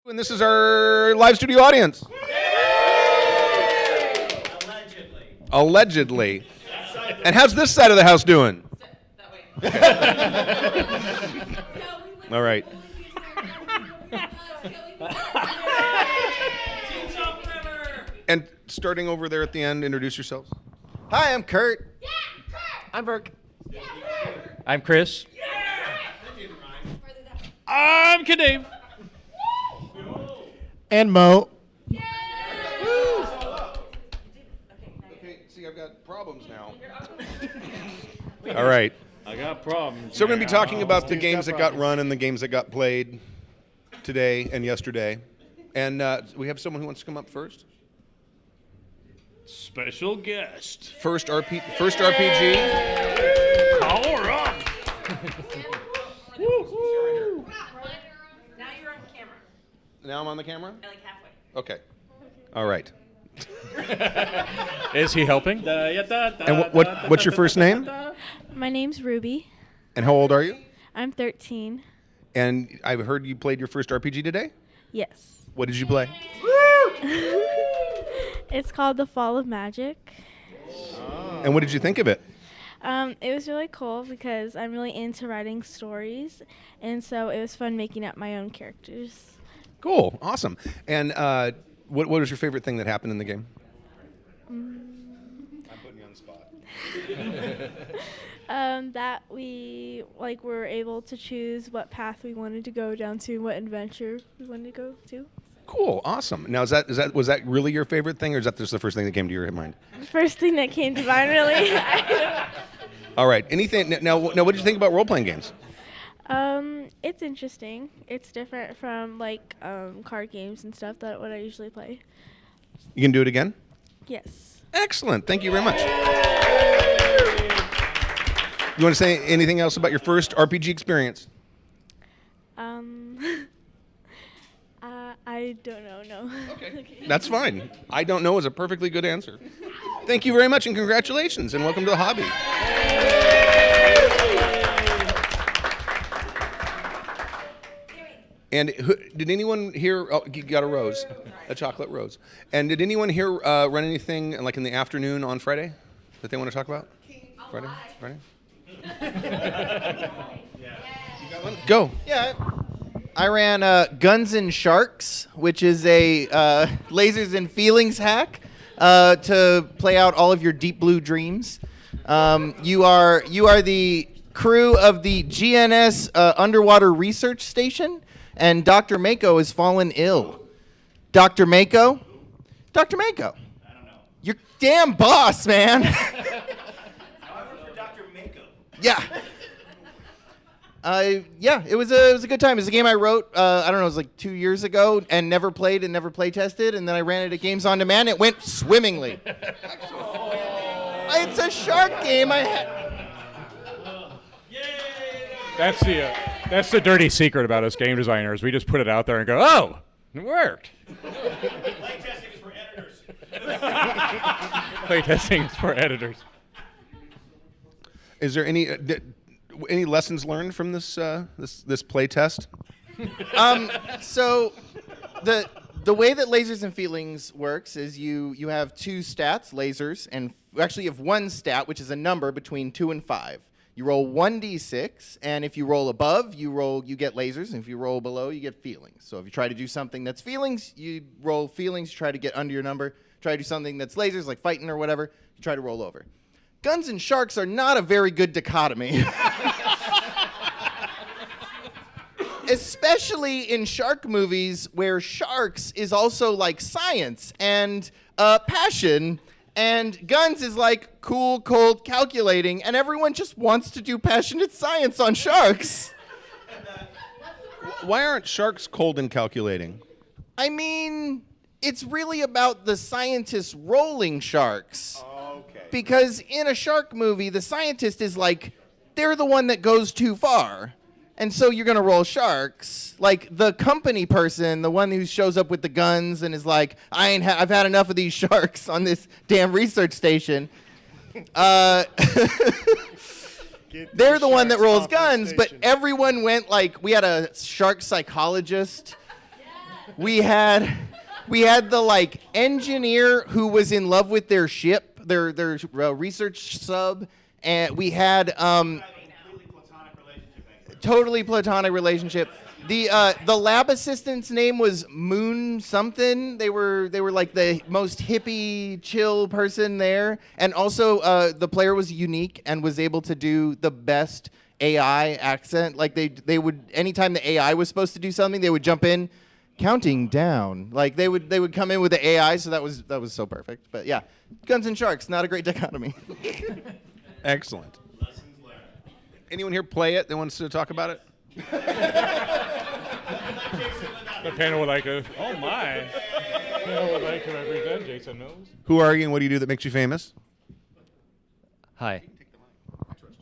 And this is our live studio audience. Allegedly. And how's this side of the house doing? All right. And starting over there at the end, introduce yourselves. Hi, I'm Kurt. Yeah, Kurt. I'm Burke. Yeah, I'm Chris. yeah. I'm Kadave. And Mo. Okay, see, I've got problems now. All right. I got problems. So we're going to be talking about the games that got run and the games that got played today and yesterday. And we have someone who wants to come up first. Special guest. First RPG. Power up. Now you're on camera. Now I'm on the camera? Like halfway. Okay. All right. Is he helping? And what's your first name? My name's Ruby. And how old are you? I'm 13. And I've heard you played your first RPG today? Yes. What did you play? It's called The Fall of Magic. And what did you think of it? It was really cool because I'm really into writing stories, and so it was fun making up my own characters. Cool. Awesome. And what was your favorite thing that happened in the game? I'm putting you on the spot. That we were able to choose what path we wanted to go down to, what adventure we wanted to go to. Cool. Awesome. Now, was that really your favorite thing, or is that just the first thing that came to your mind? The first thing that came to mind, really. All right. Anything now? What did you think about role-playing games? It's interesting. It's different from card games and stuff that what I usually play. You can do it again? Yes. Excellent. Thank you very much. You want to say anything else about your first RPG experience? I don't know. No. Okay. That's fine. I don't know is a perfectly good answer. Thank you very much and congratulations and welcome to the hobby. And did anyone here? Oh, you got a rose, a chocolate rose. And did anyone here run anything like in the afternoon on Friday that they want to talk about? Friday. You got one? Go. Yeah. I ran Guns and Sharks, which is a lasers and feelings hack to play out all of your deep blue dreams. You are the crew of the GNS underwater research station, and Dr. Mako has fallen ill. Dr. Mako? Dr. Mako. I don't know. Your damn boss, man. I work for Dr. Mako. Yeah. It was a good time. It was a game I wrote, I don't know, it was like 2 years ago, and never played and never play tested, and then I ran it at Games on Demand, and it went swimmingly. It's a shark game. That's the dirty secret about us game designers. We just put it out there and go, oh, it worked. Playtesting is for editors. Playtesting is for editors. Is there any lessons learned from this play test? So the way that Lasers and Feelings works is you have two stats, lasers, and actually you have one stat, which is a number between 2 and 5. You roll 1d6, and if you roll above, you get lasers, and if you roll below, you get feelings. So if you try to do something that's feelings, you roll feelings, you try to get under your number. Try to do something that's lasers, like fighting or whatever, you try to roll over. Guns and Sharks are not a very good dichotomy. Especially in shark movies where sharks is also like science and passion, and guns is like cool, cold, calculating, and everyone just wants to do passionate science on sharks. Why aren't sharks cold and calculating? I mean, it's really about the scientists rolling sharks. Okay. Because in a shark movie, the scientist is like, they're the one that goes too far. And so you're going to roll sharks. Like the company person, the one who shows up with the guns and is like, I've had enough of these sharks on this damn research station. They're the one that rolls guns, but everyone went like, we had a shark psychologist. we had the like engineer who was in love with their ship, their research sub, and we had Completely platonic relationship. totally platonic relationship. The lab assistant's name was Moon something. They were like the most hippie, chill person there, and also the player was unique and was able to do the best AI accent. Like they would, anytime the AI was supposed to do something, they would jump in, counting down. Like they would come in with the AI, so that was so perfect. But yeah, Guns and Sharks, not a great dichotomy. Excellent. Anyone here play it that wants to talk about it? The panel would like to. Oh my! Panel would like to represent Jason Mills. Who are you and what do you do that makes you famous? Hi.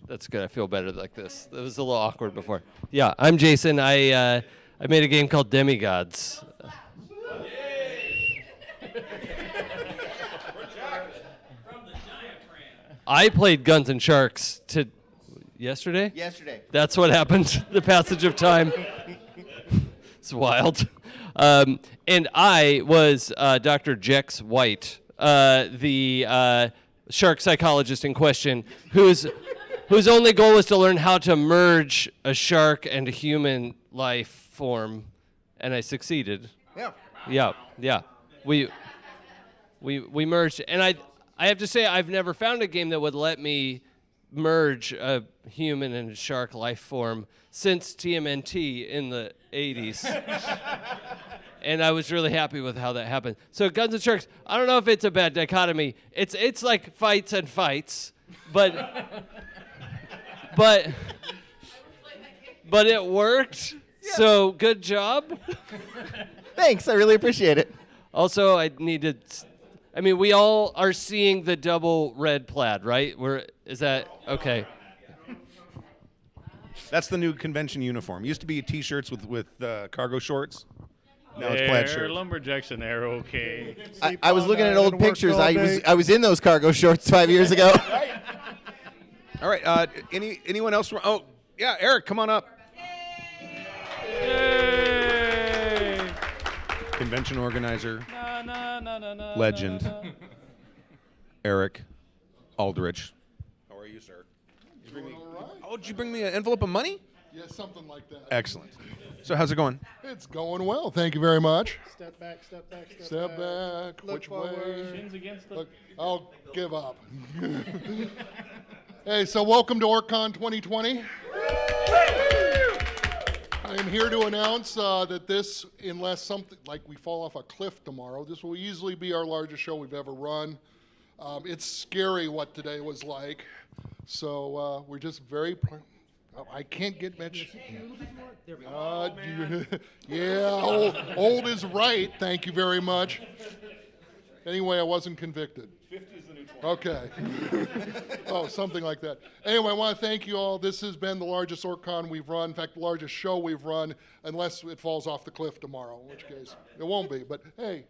That's good. I feel better like this. It was a little awkward before. Yeah, I'm Jason. I made a game called Demigods. I played Guns and Sharks yesterday. Yesterday. That's what happened. The passage of time. It's wild. And I was Dr. Jex White, the shark psychologist in question, whose only goal was to learn how to merge a shark and a human life form, and I succeeded. Yeah. We merged, and I have to say I've never found a game that would let me merge a human and shark life form since TMNT in the 80s. And I was really happy with how that happened. So Guns and Sharks, I don't know if it's a bad dichotomy. It's like fights and fights, but it worked. Yeah. So good job. Thanks, I really appreciate it. Also, we all are seeing the double red plaid, right? Is that okay? That's the new convention uniform. Used to be T-shirts with cargo shorts. Now it's plaid shirts. Lumberjacks and they're okay. I was looking at old pictures. I was in those cargo shorts 5 years ago. All right. Anyone else? Oh, yeah, Eric, come on up. Yay! Convention organizer, No, legend, no. Eric Aldrich. How are you, sir? Oh, did you bring me an envelope of money? Yeah, something like that. Excellent. So how's it going? It's going well. Thank you very much. Step back, step back, Step back. Look Which forward. way? Shins against the... Look, I'll give up. Hey, so welcome to ORCCON2020. I am here to announce that this, unless something like we fall off a cliff tomorrow, this will easily be our largest show we've ever run. It's scary what today was like. So we're just very... I can't get much. Yeah, old is right. Thank you very much. Anyway, I wasn't convicted. 50 is the new 20. Okay. Oh, something like that. Anyway, I want to thank you all. This has been the largest ORCCON we've run. In fact, the largest show we've run, unless it falls off the cliff tomorrow, in which case it won't be. But hey,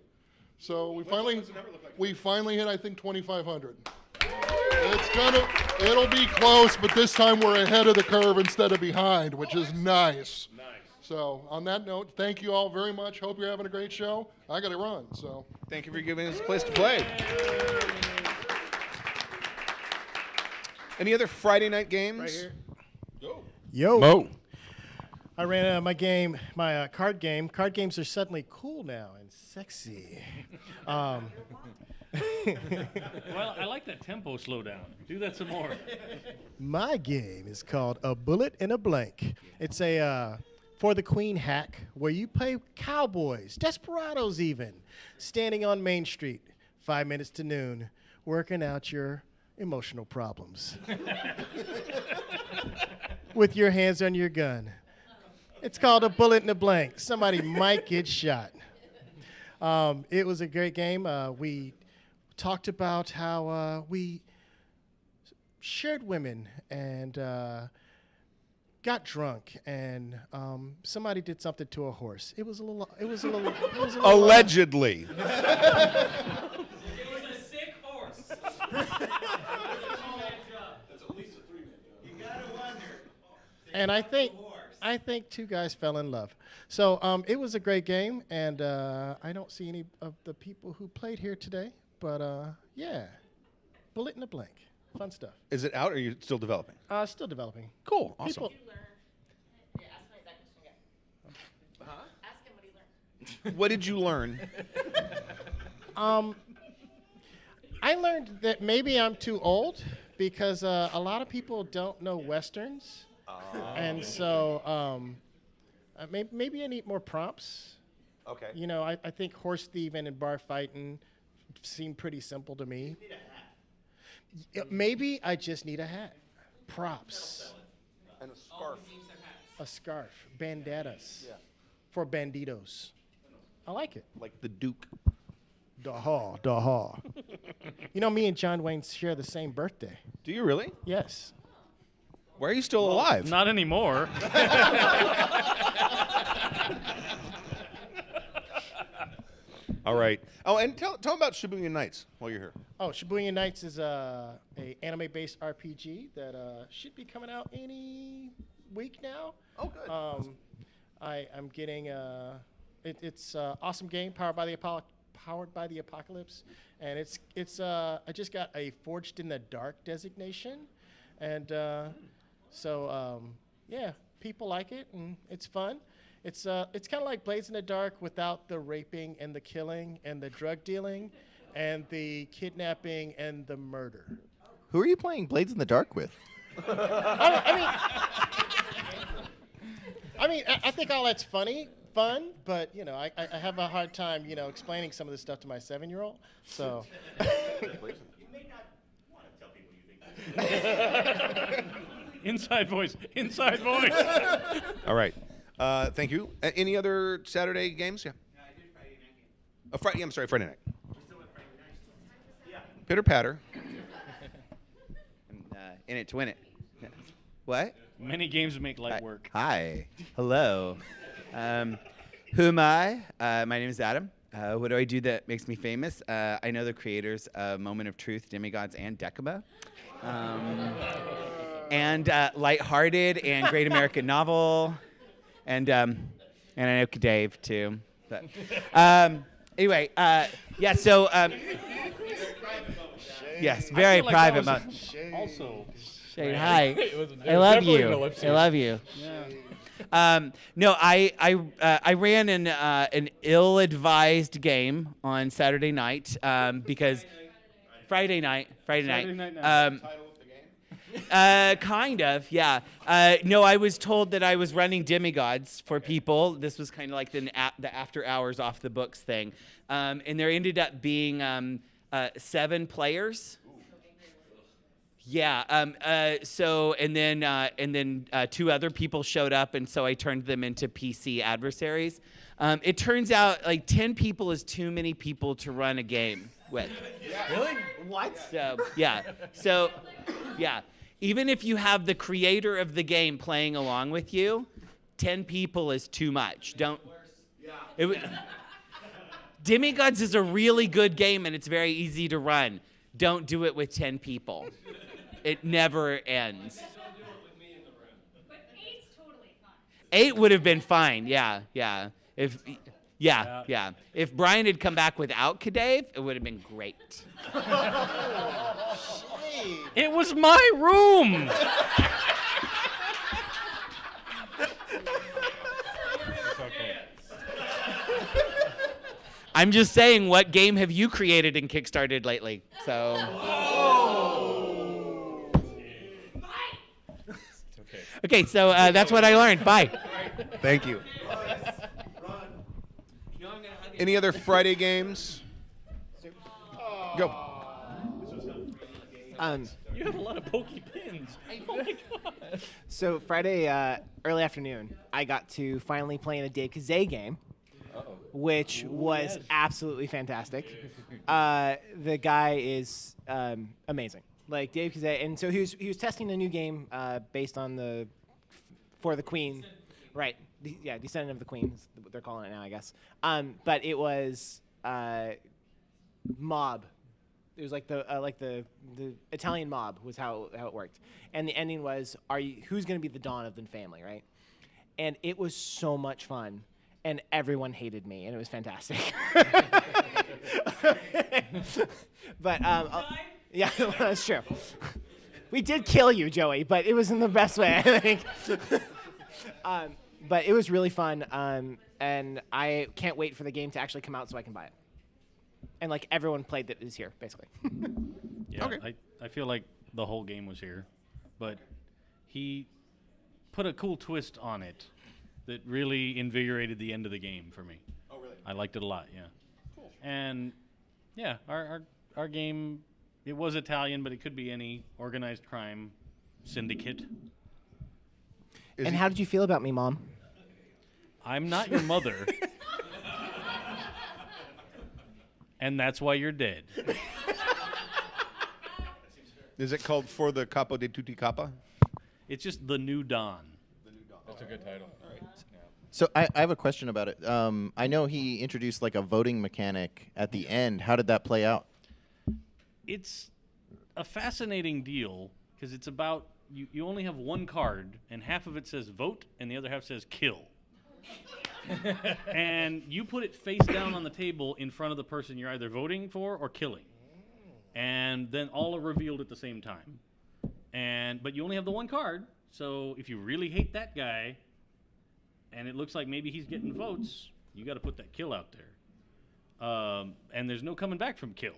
so we finally hit, I think, 2,500. It'll be close, but this time we're ahead of the curve instead of behind, which is nice. So on that note, thank you all very much. Hope you're having a great show. I got to run, so. Thank you for giving us a place to play. Any other Friday night games? Right here. Go. Yo. Mo. I ran my game, my card game. Card games are suddenly cool now and sexy. Well, I like that tempo slowdown. Do that some more. My game is called A Bullet in a Blank. It's a for the Queen hack where you play cowboys, desperados even, standing on Main Street, 5 minutes to noon, working out your emotional problems with your hands on your gun. It's called A Bullet in a Blank. Somebody might get shot. It was a great game. We talked about how we shared women and got drunk, and somebody did something to a horse. It was a little. Allegedly. It was a sick horse. That's at least a 3-man job. You gotta wonder. And I think I think two guys fell in love. So it was a great game, and I don't see any of the people who played here today. But yeah, Bullet in the Blank. Fun stuff. Is it out or are you still developing? Still developing. Cool. Awesome. People, What did you learn? I learned that maybe I'm too old because a lot of people don't know Westerns. And so maybe I need more prompts. Okay. You know, I think horse thieving and bar fighting seem pretty simple to me. Maybe I just need a hat. Props. And a scarf. A scarf. Bandanas. Yeah. For banditos. I like it. Like the Duke. Daha. You know, me and John Wayne share the same birthday. Do you really? Yes. Why are you still alive? Not anymore. All right. Oh, and tell them about Shibuya Nights while you're here. Oh, Shibuya Nights is a anime-based RPG that should be coming out any week now. Oh, good. I'm getting it's awesome game powered by the apocalypse, and it's I just got a Forged in the Dark designation, and so yeah, people like it and it's fun. It's kind of like Blades in the Dark without the raping and the killing and the drug dealing, and the kidnapping and the murder. Who are you playing Blades in the Dark with? I mean, I think all that's fun, but you know, I have a hard time, you know, explaining some of this stuff to my 7-year-old. So. You may not want to tell people you think. Inside voice. Inside voice. All right. Thank you. Any other Saturday games? Yeah. I did Friday night game. I'm sorry, Friday night. We're still at Friday night. Yeah. Pitter patter. In it to win it. What? Many games make light work. Hi. Hello. Who am I? My name is Adam. What do I do that makes me famous? I know the creators of Moment of Truth, Demigods, and DecaMa. And Lighthearted and Great American Novel. And I know Dave, too. But, anyway, yeah, so... yes, very private moment. Also. Shade, hi. It was I love definitely you. an ellipsis. I love you. No, I ran an ill-advised game on Saturday night because Friday night. Saturday night. Kind of, yeah. No, I was told that I was running demigods for people. This was kind of like the after hours off the books thing, and there ended up being 7 players. Yeah. So and then 2 other people showed up, and so I turned them into PC adversaries. It turns out like 10 people is too many people to run a game with. Really? What? So yeah. So yeah. Even if you have the creator of the game playing along with you, 10 people is too much. Demigods is a really good game and it's very easy to run. Don't do it with 10 people. It never ends. Don't do it with me in the room. But 8's totally fine. 8 would have been fine. Yeah. If Brian had come back without Kadave, it would have been great. It was my room. I'm just saying, what game have you created and kickstarted lately? So. Okay, so that's what I learned. Bye. Thank you. Any other Friday games? Go. You have a lot of pokey pins. Oh my god. So Friday early afternoon, I got to finally play in a DecaMa game, which was absolutely fantastic. The guy is amazing, like DecaMa, and so he was testing a new game based on for the Queen, right? Descendant of the Queen is what they're calling it now, I guess. But it was mob. It was like the Italian mob was how it worked, and the ending was who's going to be the Dawn of the family, right? and it was so much fun. And everyone hated me, and it was fantastic. But yeah, that's true. We did kill you, Joey, but it was in the best way, I think. But it was really fun, and I can't wait for the game to actually come out so I can buy it. And like everyone played that is here, basically. Yeah, Okay. I feel like the whole game was here, but he put a cool twist on it that really invigorated the end of the game for me. Oh, really? I liked it a lot, yeah. Cool. And yeah, our game, it was Italian, but it could be any organized crime syndicate. And how did you feel about me, Mom? I'm not your mother. And that's why you're dead. Is it called For the Capo di Tutti Capa? It's just The New Dawn. That's a good title. All right. So I have a question about it. I know he introduced like a voting mechanic at the end. How did that play out? It's a fascinating deal because it's about you only have one card and half of it says vote and the other half says kill. And you put it face down on the table in front of the person you're either voting for or killing. And then all are revealed at the same time. But you only have the one card, so if you really hate that guy and it looks like maybe he's getting votes, you got to put that kill out there. And there's no coming back from kill,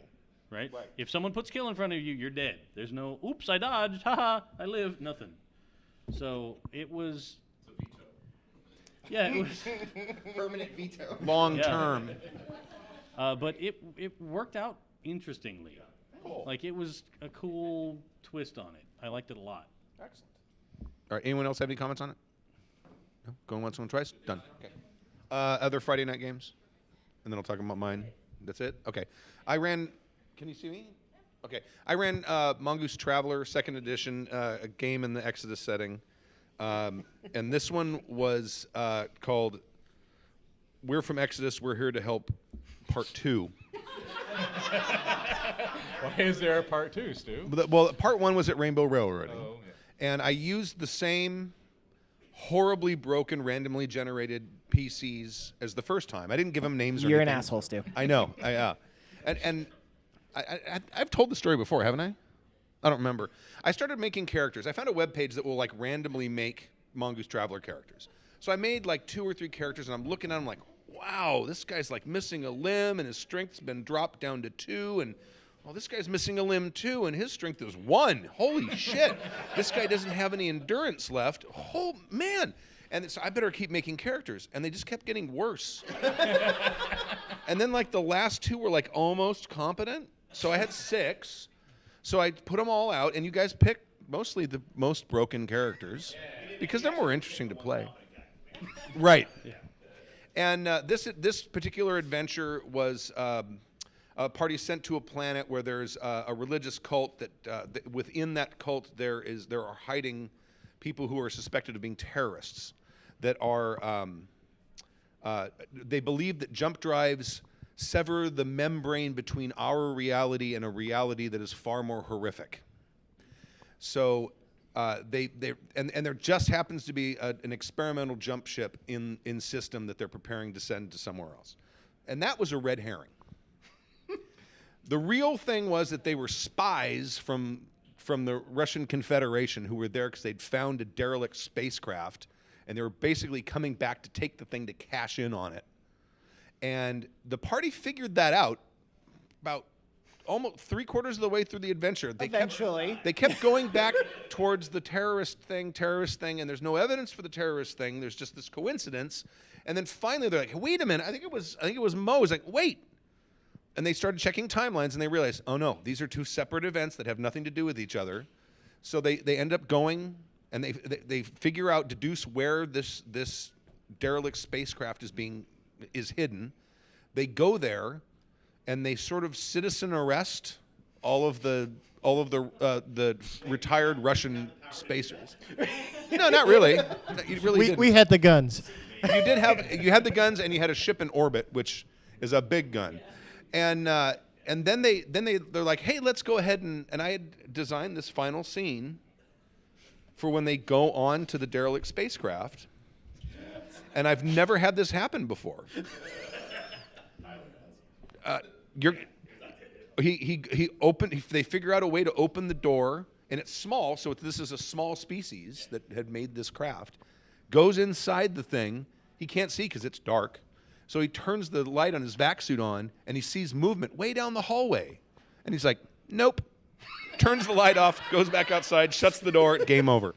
right? If someone puts kill in front of you, you're dead. There's no, oops, I dodged, haha, I live, nothing. So it was... Yeah, it was... Permanent veto. Long term. But it worked out interestingly. Cool. Like, it was a cool twist on it. I liked it a lot. Excellent. All right, anyone else have any comments on it? No? Going once, going twice? Done. Okay. Other Friday night games? And then I'll talk about mine. That's it? Okay. I ran... Can you see me? Okay. I ran Mongoose Traveler, 2nd edition, a game in the Exodus setting. And this one was called We're from Exodus, We're Here to Help, Part 2. Why is there a part 2, Stu? Well, Part 1 was at Rainbow Railroading. Oh, And I used the same horribly broken, randomly generated PCs as the first time. I didn't give them names or You're an anything. asshole, Stu. I know. And I've told the story before, haven't I? I don't remember. I started making characters. I found a web page that will like randomly make Mongoose Traveler characters. So I made like 2 or 3 characters, and I'm looking at them like, wow, this guy's like missing a limb, and his strength's been dropped down to 2, and well, this guy's missing a limb too, and his strength is 1. Holy shit! This guy doesn't have any endurance left. Oh man! And so I better keep making characters, and they just kept getting worse. And then like the last 2 were like almost competent, so I had 6. So I put them all out, and you guys picked mostly the most broken characters because they're more interesting to play. Right. Yeah. And this particular adventure was a party sent to a planet where there's a religious cult that within that cult there are hiding people who are suspected of being terrorists that are they believe that jump drives sever the membrane between our reality and a reality that is far more horrific. So and there just happens to be an experimental jump ship in system that they're preparing to send to somewhere else, and that was a red herring. The real thing was that they were spies from the Russian Confederation who were there because they'd found a derelict spacecraft, and they were basically coming back to take the thing to cash in on it. And the party figured that out about almost 3/4 of the way through the adventure. They kept going back towards the terrorist thing, and there's no evidence for the terrorist thing. There's just this coincidence. And then finally they're like, wait a minute, I think it was Mo. It's like, wait. And they started checking timelines, and they realized, oh no, these are 2 separate events that have nothing to do with each other. So they end up going, and they figure out, deduce where this derelict spacecraft is hidden. They go there, and they sort of citizen arrest all of the retired Russian spacers. No, not really. You really didn't. We had the guns. You had the guns, and you had a ship in orbit, which is a big gun. And then they're like, hey, let's go ahead and I had designed this final scene for when they go on to the derelict spacecraft, and I've never had this happen before. They figure out a way to open the door, and it's small, so this is a small species that had made this craft. Goes inside the thing. He can't see because it's dark. So he turns the light on his vac suit on, and he sees movement way down the hallway. And he's like, nope. Turns the light off, goes back outside, shuts the door, game over.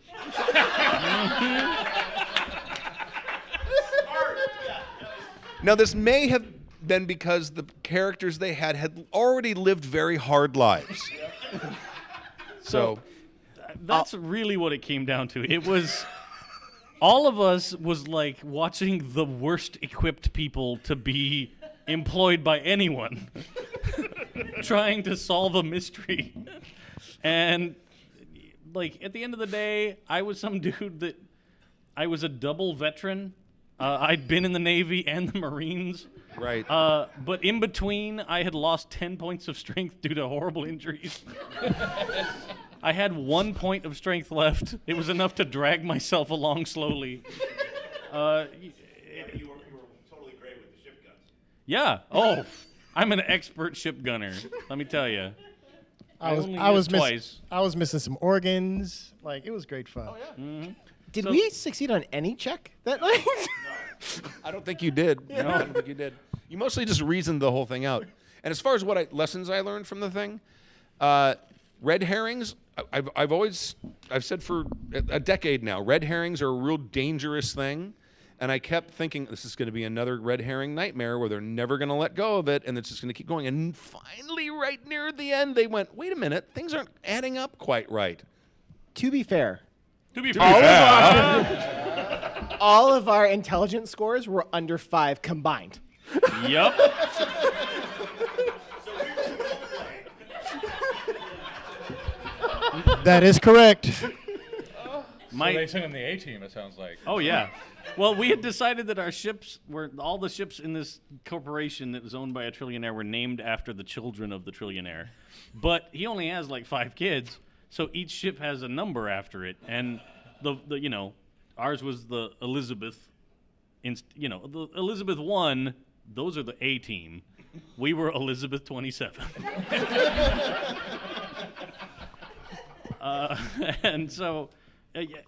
Now, this may have been because the characters they had already lived very hard lives. So that's really what it came down to. It was all of us was like watching the worst equipped people to be employed by anyone trying to solve a mystery. And like at the end of the day, I was some dude that I was a double veteran. I'd been in the Navy and the Marines. Right. But in between, I had lost 10 points of strength due to horrible injuries. I had 1 point of strength left. It was enough to drag myself along slowly. You were totally great with the ship guns. Yeah. Oh, I'm an expert ship gunner. Let me tell you. I was missing some organs. Like, it was great fun. Oh yeah. Mm-hmm. Did we succeed on any check that night? I don't think you did. No, I don't think you did. You mostly just reasoned the whole thing out. And as far as lessons I learned from the thing, red herrings, I've said for a decade now, red herrings are a real dangerous thing. And I kept thinking, this is going to be another red herring nightmare where they're never going to let go of it, and it's just going to keep going. And finally, right near the end, they went, wait a minute, things aren't adding up quite right. To be fair, All all of our intelligence scores were under 5 combined. Yep. That is correct. So they sent in the A team, it sounds like. Oh yeah. Well, we had decided that all the ships in this corporation that was owned by a trillionaire were named after the children of the trillionaire. But he only has like 5 kids, so each ship has a number after it. And the ours was the Elizabeth. The Elizabeth 1, those are the A team. We were Elizabeth 27. And so,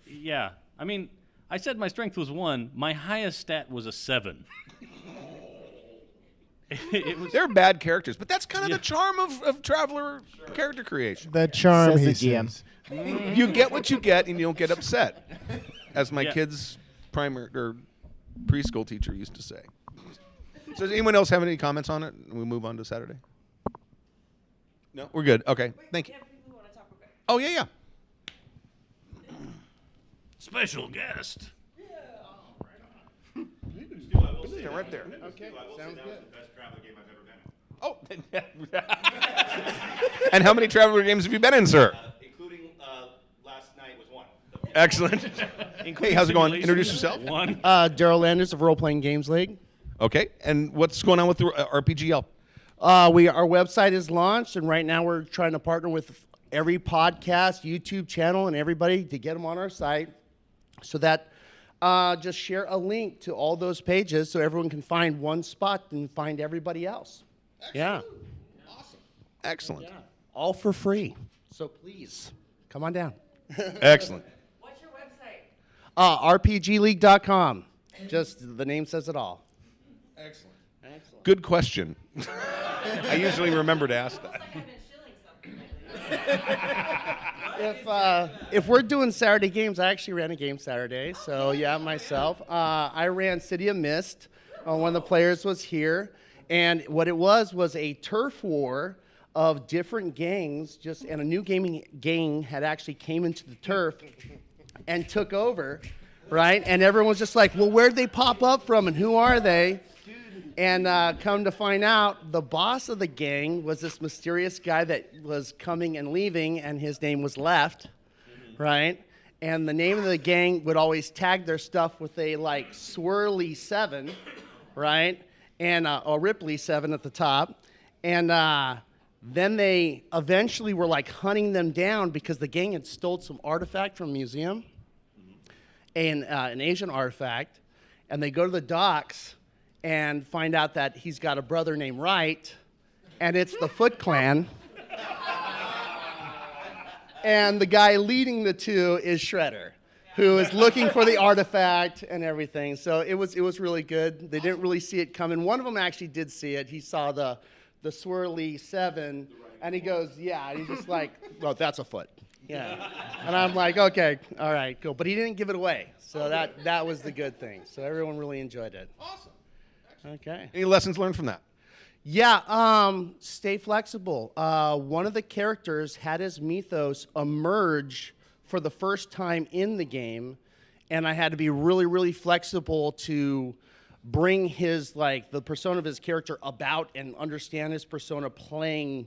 yeah. I mean, I said my strength was 1. My highest stat was a 7. They're bad characters, but that's kind of the charm of Traveler character creation. The charm, Says he the GM. says. You get what you get, and you don't get upset, as my kid's primary or preschool teacher used to say. So does anyone else have any comments on it? We move on to Saturday. No, we're good. Okay, thank you. Oh yeah. Special guest. Stu, I will say They're right there. Okay, sounds that good. was the best Traveler game I've ever been in. Oh, and how many Traveler games have you been in, sir? Including last night was 1. Excellent. Hey, how's it going? Introduce yourself. 1. Darryl Landers of Role Playing Games League. Okay, and what's going on with the RPGL? Our website is launched, and right now we're trying to partner with every podcast, YouTube channel, and everybody to get them on our site, so that just share a link to all those pages so everyone can find one spot and find everybody else. Excellent. Yeah. Awesome. Excellent. Yeah. All for free. So please, come on down. Excellent. What's your website? RPGleague.com. Just the name says it all. Excellent. Good question. I usually remember to ask that. If we're doing Saturday games, I actually ran a game Saturday. So yeah, myself. I ran City of Mist. One of the players was here, and what it was a turf war of different gangs. And a new gaming gang had actually came into the turf and took over, right? And everyone was just like, "Well, where'd they pop up from, and who are they?" And come to find out, the boss of the gang was this mysterious guy that was coming and leaving, and his name was Left, right? And the name of the gang would always tag their stuff with a, like, swirly 7, right? And a Ripley 7 at the top. And then they eventually were, like, hunting them down because the gang had stole some artifact from a museum, an Asian artifact. and they go to the docks and find out that he's got a brother named Wright, and it's the Foot Clan. And the guy leading the two is Shredder, who is looking for the artifact and everything. So it was really good. They didn't really see it coming. One of them actually did see it. He saw the swirly 7, and he goes, yeah. And he's just like, oh, that's a foot. Yeah. And I'm like, okay, all right, cool. But he didn't give it away. So that was the good thing. So everyone really enjoyed it. Awesome. Okay. Any lessons learned from that? Yeah, stay flexible. One of the characters had his mythos emerge for the first time in the game, and I had to be really, really flexible to bring his, like, the persona of his character about and understand his persona playing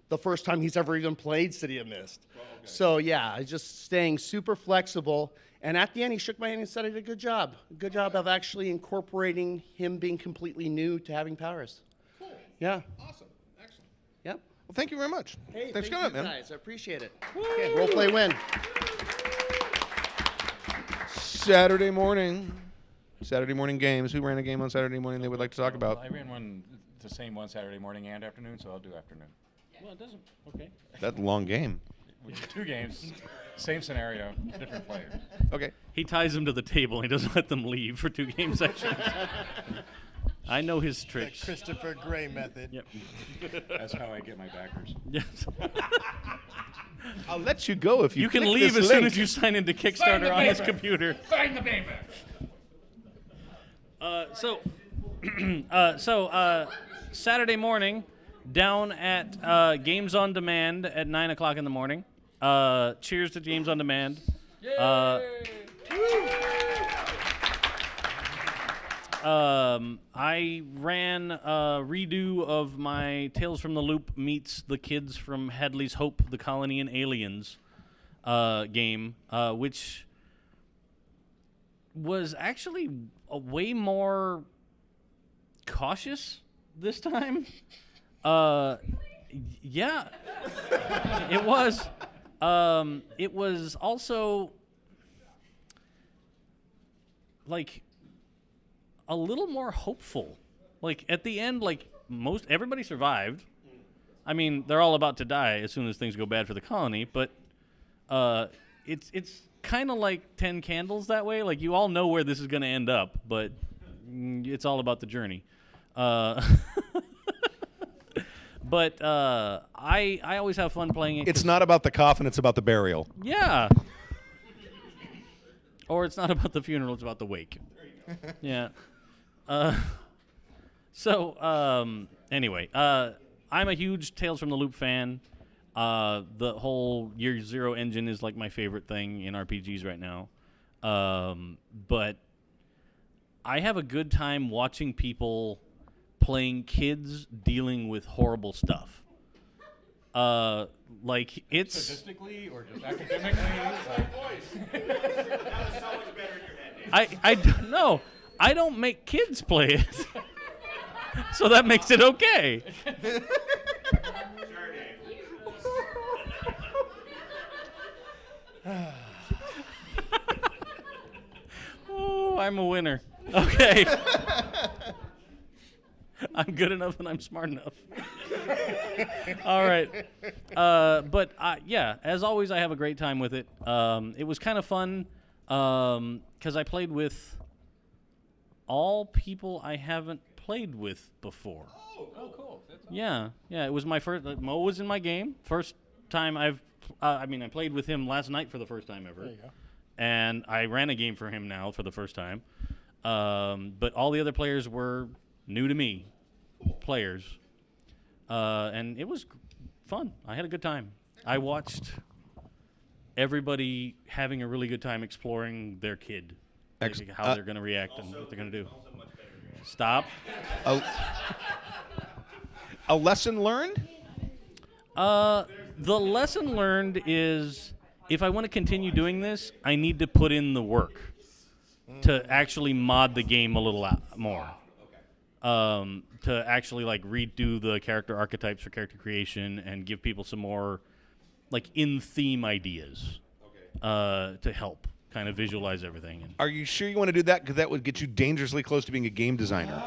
the first time he's ever even played City of Mist. Oh, okay. So, yeah, just staying super flexible. And at the end, he shook my hand and said I did a good job. A good job of actually incorporating him being completely new to having powers. Cool. Yeah. Awesome. Excellent. Yep. Well, thank you very much. Hey, Thanks for thank coming, you man. guys. I appreciate it. Okay, role play win. Saturday morning games. Who ran a game on Saturday morning they would like to talk about? I ran one, the same one Saturday morning and afternoon, so I'll do afternoon. Well, it doesn't. Okay. That's a long game. We did 2 games, same scenario, different players. Okay. He ties them to the table. He doesn't let them leave for 2 game sessions. I know his The tricks. Christopher Gray method. Yep. That's how I get my backers. Yes. I'll let you go if you You can click leave this as soon link. as you sign into Kickstarter on his computer. Sign the paper. Saturday morning, down at Games on Demand at 9 o'clock in the morning. Cheers to Games on Demand. I ran a redo of my Tales from the Loop meets the kids from Hadley's Hope, the Colony and Aliens game, which was actually a way more cautious this time. Yeah, it was. It was also like a little more hopeful. Like at the end, like everybody survived. I mean, they're all about to die as soon as things go bad for the colony, but it's kind of like 10 Candles that way. Like you all know where this is going to end up, but it's all about the journey. But I always have fun playing it. It's not about the coffin, it's about the burial. Yeah. Or it's not about the funeral, it's about the wake. Yeah. Anyway, I'm a huge Tales from the Loop fan. The whole Year Zero engine is like my favorite thing in RPGs right now. But I have a good time watching people playing kids dealing with horrible stuff. Like it's Statistically or just academically? I don't know. I don't make kids play it. So that makes it okay. Oh, I'm a winner. Okay. I'm good enough and I'm smart enough. All right. But yeah, as always, I have a great time with it. It was kind of fun because I played with all people I haven't played with before. Oh, cool. That's awesome. Yeah. It was my first. Mo was in my game. First time I played with him last night for the first time ever. There you go. And I ran a game for him now for the first time. But all the other players were new to me players. And it was fun. I had a good time. I watched everybody having a really good time exploring their kid. Like how they're going to react and what they're going to do. Stop. A lesson learned? The lesson learned is if I want to continue doing this, I need to put in the work to actually mod the game a little more. To actually like redo the character archetypes for character creation and give people some more like in-theme ideas to help kind of visualize everything. And Are you sure you want to do that? Because that would get you dangerously close to being a game designer.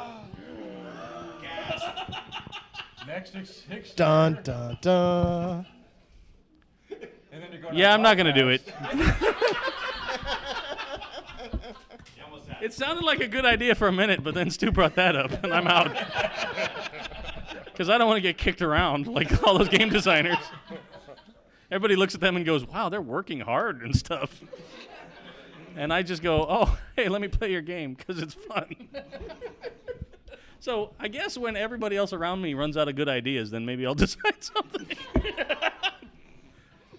Next Kickstarter. Dun dun dun. And then you're going yeah, I'm not going to do it. It sounded like a good idea for a minute, but then Stu brought that up, and I'm out. Because I don't want to get kicked around like all those game designers. Everybody looks at them and goes, wow, they're working hard and stuff. And I just go, oh, hey, let me play your game because it's fun. So I guess when everybody else around me runs out of good ideas, then maybe I'll design something.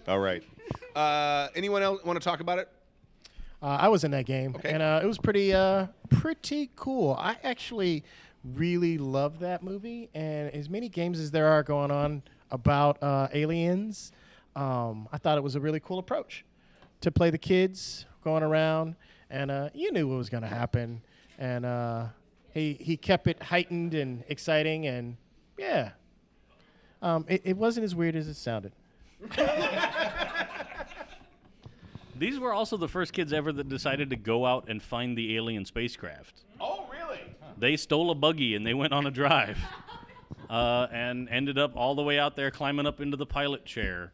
All right. Anyone else want to talk about it? I was in that game, Okay. and it was pretty cool. I actually really love that movie, and as many games as there are going on about aliens, I thought it was a really cool approach to play the kids going around, and you knew what was going to happen, and he kept it heightened and exciting, and yeah, it wasn't as weird as it sounded. These were also the first kids ever that decided to go out and find the alien spacecraft. Oh, really? They stole a buggy and they went on a drive and ended up all the way out there climbing up into the pilot chair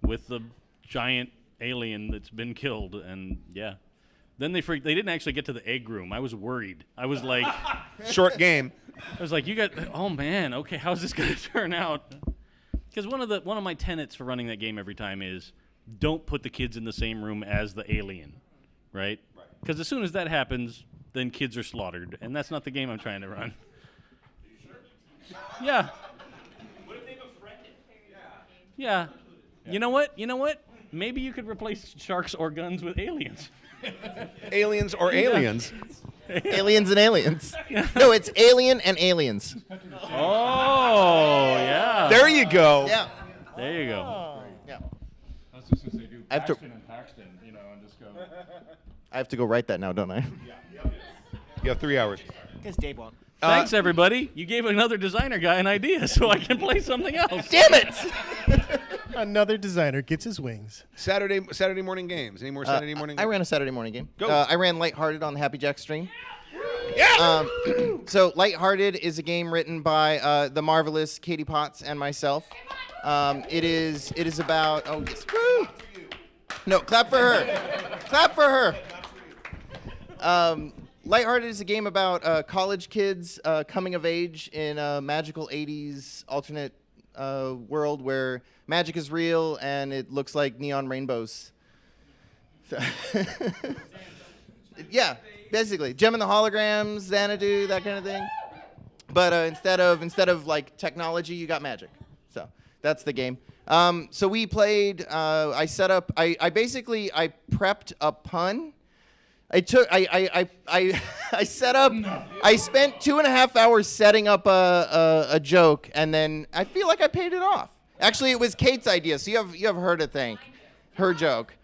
with the giant alien that's been killed. And yeah, then they didn't actually get to the egg room. I was worried. I was like, short game. I was like, oh man, okay, how's this going to turn out? Because one of my tenets for running that game every time is don't put the kids in the same room as the alien, right? Because as soon as that happens, then kids are slaughtered, and that's not the game I'm trying to run. Are you sure? Yeah. What if they befriended? Yeah. You know what? Maybe you could replace sharks or guns with aliens. Aliens or aliens? Aliens and aliens. No, it's alien and aliens. Oh, yeah. There you go. Yeah. There you go. Yeah. I was just going to say, do I have to- Paxton and Paxton, and just go. I have to go write that now, don't I? You have 3 hours. Because Dave won't. Thanks, everybody. You gave another designer guy an idea, so I can play something else. Damn it! Another designer gets his wings. Saturday morning games. Any more Saturday morning I games? ran a Saturday morning game. Go. I ran Lighthearted on the Happy Jack stream. Yeah! So Lighthearted is a game written by the marvelous Katie Potts and myself. It is about woo! No, clap for her. Clap for her. Lighthearted is a game about college kids coming of age in a magical 80s alternate world where magic is real and it looks like neon rainbows. Yeah, basically. Gem and the Holograms, Xanadu, that kind of thing. But instead of like technology, you got magic. So that's the game. So we played. I set up. I prepped a pun. I set up. I spent 2.5 hours setting up a joke, and then I feel like I paid it off. Actually, it was Kate's idea, so you have her to thank. Her joke.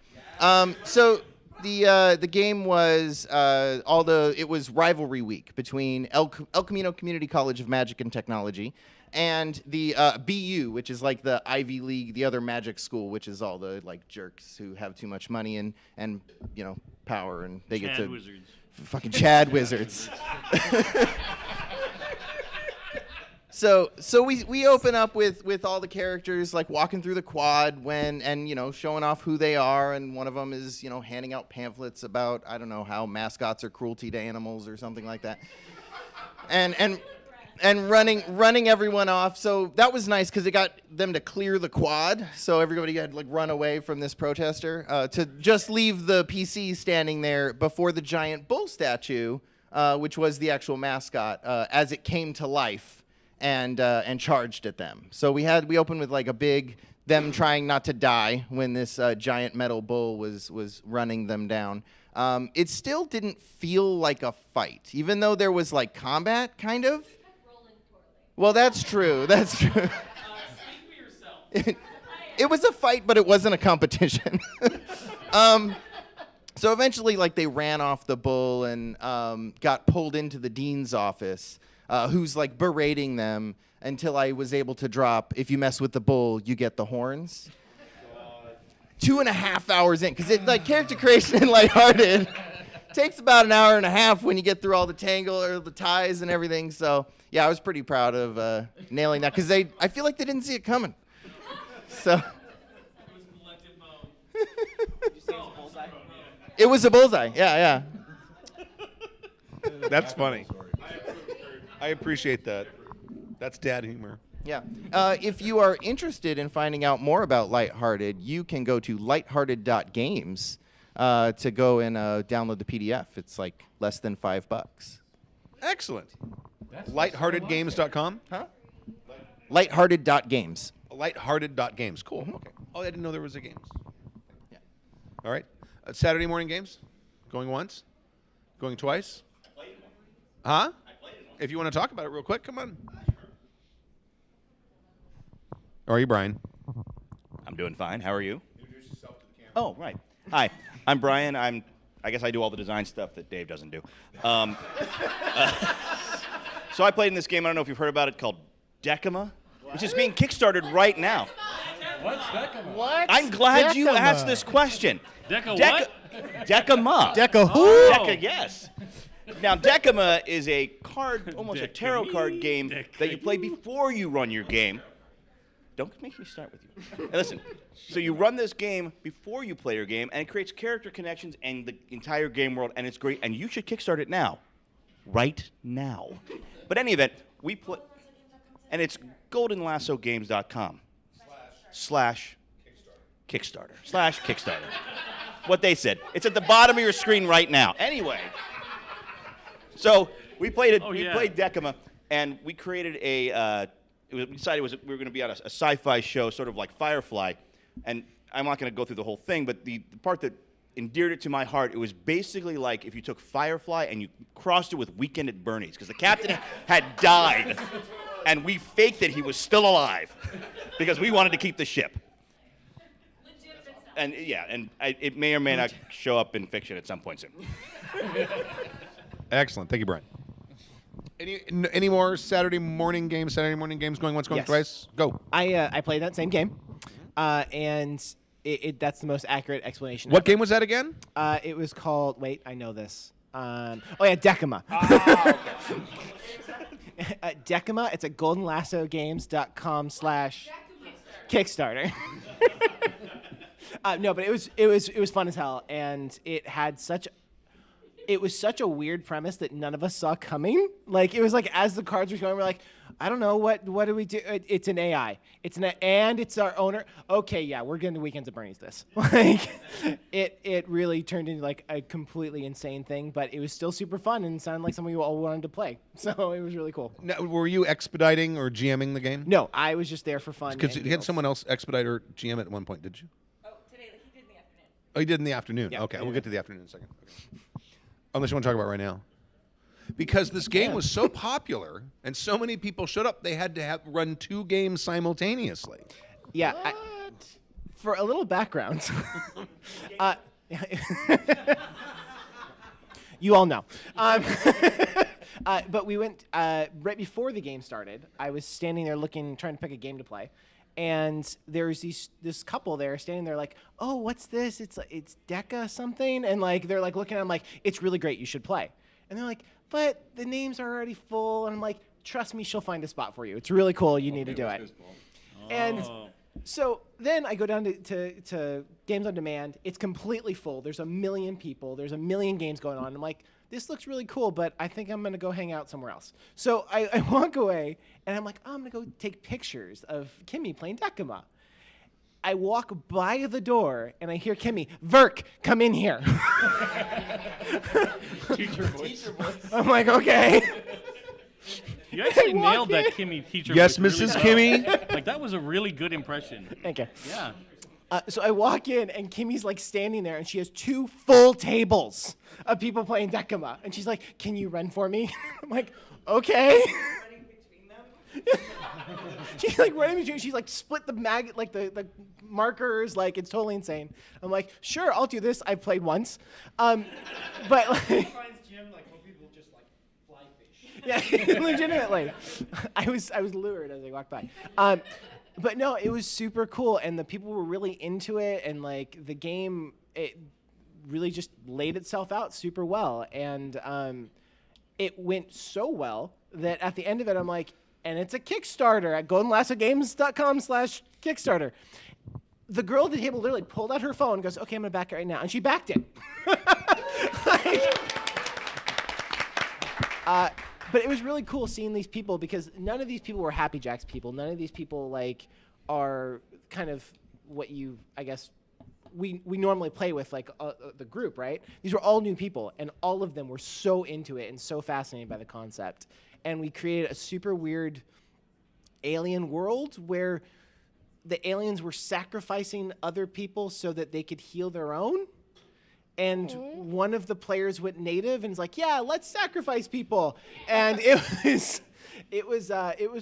So the game was it was rivalry week between El Camino Community College of Magic and Technology and the BU, which is like the Ivy League, the other magic school, which is all the like jerks who have too much money and power, and they get to Wizards. fucking Chad wizards. So we open up with all the characters like walking through the quad and showing off who they are, and one of them is handing out pamphlets about I don't know how mascots are cruelty to animals or something like that, and running everyone off. So that was nice because it got them to clear the quad, so everybody had like run away from this protester to just leave the PC standing there before the giant bull statue, which was the actual mascot, as it came to life. And charged at them. So we opened with like a big them trying not to die when this giant metal bull was running them down. It still didn't feel like a fight, even though there was like combat, kind of. Well, that's true. That's true. Speak for yourself. It was a fight, but it wasn't a competition. So eventually, like they ran off the bull and got pulled into the dean's office. Who's like berating them until I was able to drop, if you mess with the bull, you get the horns. 2.5 hours in, because like character creation in Lighthearted takes about an hour and a half when you get through all the tangle or the ties and everything. So yeah, I was pretty proud of nailing that, because I feel like they didn't see it coming. So it was a bullseye. Yeah. That's funny. I appreciate that. That's dad humor. Yeah. If you are interested in finding out more about Lighthearted, you can go to lighthearted.games to go and download the PDF. It's like less than $5. Excellent. Lightheartedgames.com? Huh? Lighthearted.games. Lighthearted.games. Cool. Okay. Oh, I didn't know there was a games. Yeah. All right. Saturday morning games? Going once? Going twice? Huh? If you want to talk about it real quick, come on. How are you, Brian? I'm doing fine. How are you? Introduce yourself to the camera. Oh, right. Hi, I'm Brian. I guess I do all the design stuff that Dave doesn't do. So I played in this game, I don't know if you've heard about it, called DecaMa, which is being kickstarted right now. What's DecaMa? What? I'm glad you asked this question. Deca what? DecaMa. Deca who? Deca, yes. Now, DecaMa is a card, almost a tarot card game that you play before you run your game. Don't make me start with you. Now, listen, so you run this game before you play your game, and it creates character connections and the entire game world, and it's great, and you should kickstart it now. Right now. But any event, we play, and it's goldenlassogames.com /Kickstarter. What they said. It's at the bottom of your screen right now. Anyway. So we played played DecaMa, and we created we decided we were going to be on a sci-fi show, sort of like Firefly, and I'm not going to go through the whole thing, but the part that endeared it to my heart, it was basically like if you took Firefly and you crossed it with Weekend at Bernie's, because the captain had died, and we faked that he was still alive, because we wanted to keep the ship. And yeah, and it may or may not show up in fiction at some point soon. Excellent. Thank you, Brian. Any more Saturday morning games going once, going twice? Go. I played that same game, and that's the most accurate explanation. What ever. game was that again? It was called. Wait, I know this. DecaMa. DecaMa. It's at goldenlassogames.com /Kickstarter. No, but it was fun as hell, and it was such a weird premise that none of us saw coming. Like, it was like as the cards were going, we're like, I don't know, what do we do? It's an AI. And it's our owner. Okay, yeah, we're going to Weekends at Bernie's this. Like, it really turned into like a completely insane thing, but it was still super fun and sounded like something we all wanted to play. So it was really cool. Now, were you expediting or GMing the game? No, I was just there for fun. Because you had someone else expedite or GM at one point, did you? Oh, today, he did in the afternoon. Oh, you did in the afternoon. Yeah. Okay, we'll get to the afternoon in a second. Okay. Unless you want to talk about it right now. Because this game was so popular and so many people showed up, they had to run 2 games simultaneously. Yeah. For a little background, you all know. But we went right before the game started. I was standing there trying to pick a game to play. And there's this couple there standing there like, oh, what's this? It's Deca something, and like they're like looking at him like, it's really great, you should play. And they're like, but the names are already full. And I'm like, trust me, she'll find a spot for you. It's really cool. You need to do it. And so then I go down to Games on Demand. It's completely full. There's 1 million people. There's 1 million games going on. I'm like, this looks really cool, but I think I'm going to go hang out somewhere else. So I walk away, and I'm like, oh, I'm going to go take pictures of Kimmy playing DecaMa. I walk by the door, and I hear Kimmy, Verk, come in here. Teacher voice. I'm like, okay. You actually nailed that Kimmy teacher Yes, voice Mrs. really well. Kimmy. Like, that was a really good impression. Thank you. Yeah. So I walk in, and Kimmy's like standing there, and she has 2 full tables of people playing DecaMa. And she's like, can you run for me? I'm like, okay. She's like running between. She's like split the the markers. Like, it's totally insane. I'm like, sure, I'll do this. I've played once, but like. Yeah, legitimately. I was lured as I walked by. But no, it was super cool, and the people were really into it, and like the game, it really just laid itself out super well, and it went so well that at the end of it, I'm like, and it's a Kickstarter at goldenlassogames.com/Kickstarter. The girl at the table literally pulled out her phone and goes, okay, I'm going to back it right now. And she backed it. But it was really cool seeing these people because none of these people were Happy Jacks people. None of these people like are kind of what you, I guess, we normally play with, like the group, right? These were all new people, and all of them were so into it and so fascinated by the concept. And we created a super weird alien world where the aliens were sacrificing other people so that they could heal their own. And one of the players went native and was like, yeah, let's sacrifice people. And it was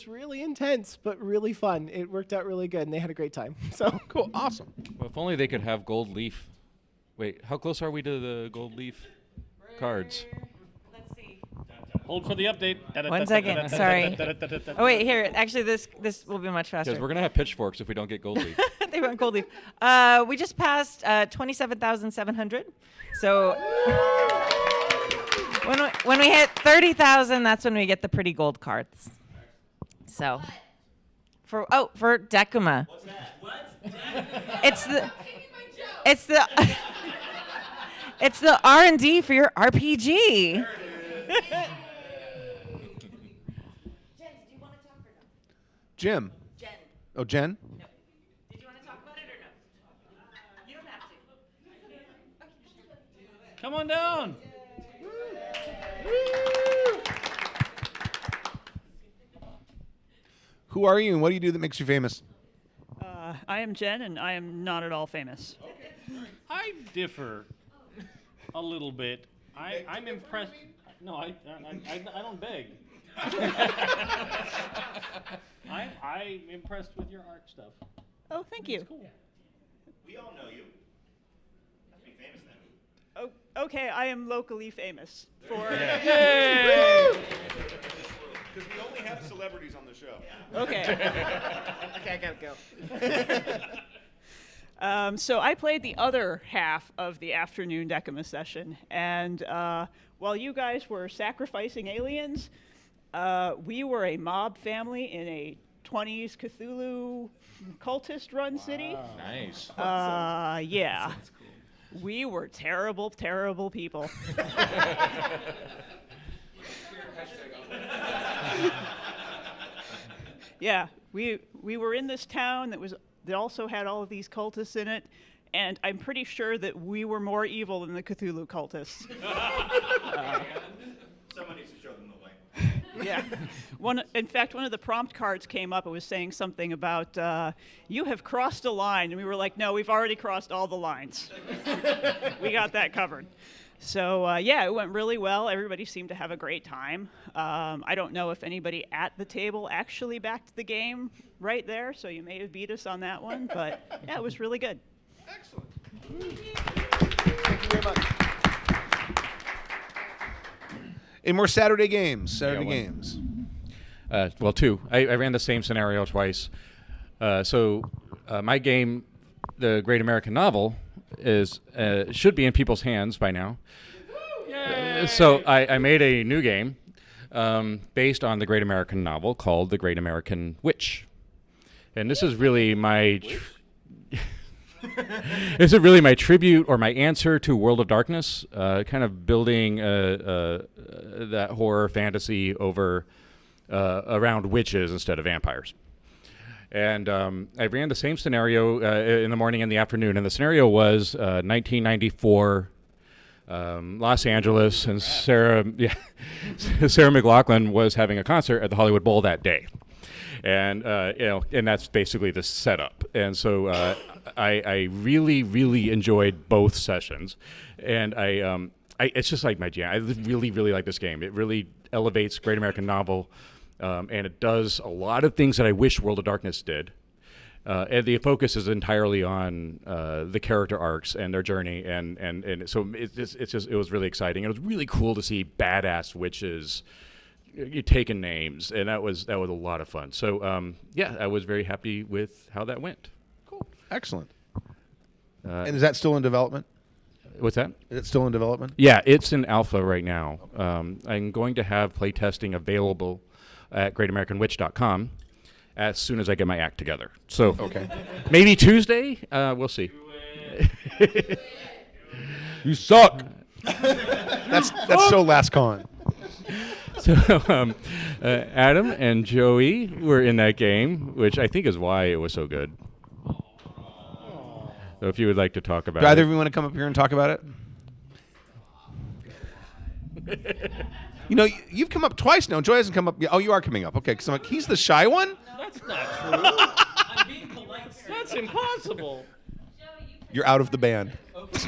really intense, but really fun. It worked out really good, and they had a great time. So cool, awesome. Well, if only they could have gold leaf. Wait, how close are we to the gold leaf cards? Hold for the update. 1 second. Sorry. Oh wait, here. Actually, this will be much faster. Because we're gonna have pitchforks if we don't get gold leaf. They want gold leaf. We just passed 27,700. So when we hit 30,000, that's when we get the pretty gold cards. So for DecaMa. What's that? It's the R&D for your RPG. Jim. Jen. Oh, Jen? No. Did you want to talk about it or no? You don't have to. Come on down. Who are you and what do you do that makes you famous? I am Jen, and I am not at all famous. I differ a little bit. I'm impressed. No, I don't beg. I'm impressed with your art stuff. Oh, thank you. It's cool. We all know you. Have to be famous then. Oh, okay, I am locally famous for. Because we only have celebrities on the show. Okay. Okay, I gotta go. So I played the other half of the afternoon DecaMa session, and while you guys were sacrificing aliens, we were a mob family in a 20s Cthulhu cultist-run city. Nice. Yeah. We were terrible, terrible people. Yeah, we were in this town that also had all of these cultists in it, and I'm pretty sure that we were more evil than the Cthulhu cultists. Someone needs to show them the way. Yeah. In fact, one of the prompt cards came up. It was saying something about, you have crossed a line. And we were like, no, we've already crossed all the lines. We got that covered. So, yeah, it went really well. Everybody seemed to have a great time. I don't know if anybody at the table actually backed the game right there, so you may have beat us on that one. But, yeah, it was really good. Excellent. Thank you very much. In more Saturday games. Well, Games. Well, two. I ran the same scenario twice. My game, the Great American Novel, should be in people's hands by now. So I made a new game based on the Great American Novel called The Great American Witch. And this is really my tribute or my answer to World of Darkness, kind of building that horror fantasy over around witches instead of vampires. And I ran the same scenario in the morning and the afternoon, and the scenario was 1994 Los Angeles, and Sarah McLachlan was having a concert at the Hollywood Bowl that day. And and that's basically the setup. And so I really, really enjoyed both sessions, and it's just like my jam. I really, really like this game. It really elevates Great American Novel, and it does a lot of things that I wish World of Darkness did. And the focus is entirely on the character arcs and their journey, and so it was really exciting. It was really cool to see badass witches you're taking names, and that was a lot of fun. So yeah, I was very happy with how that went. Cool, excellent. And is that still in development? What's that? Is it still in development? Yeah, it's in alpha right now. I'm going to have playtesting available at GreatAmericanWitch.com as soon as I get my act together. So okay, maybe Tuesday. We'll see. You suck. That's so last con. So Adam and Joey were in that game, which I think is why it was so good. So if you would like to talk about Do it. either of you want to come up here and talk about it? You know, you've come up twice now. Joy hasn't come up yet. Oh, you are coming up. Okay, because I'm like, he's the shy one? That's not true. I'm being polite. That's impossible. You're out of the band. No,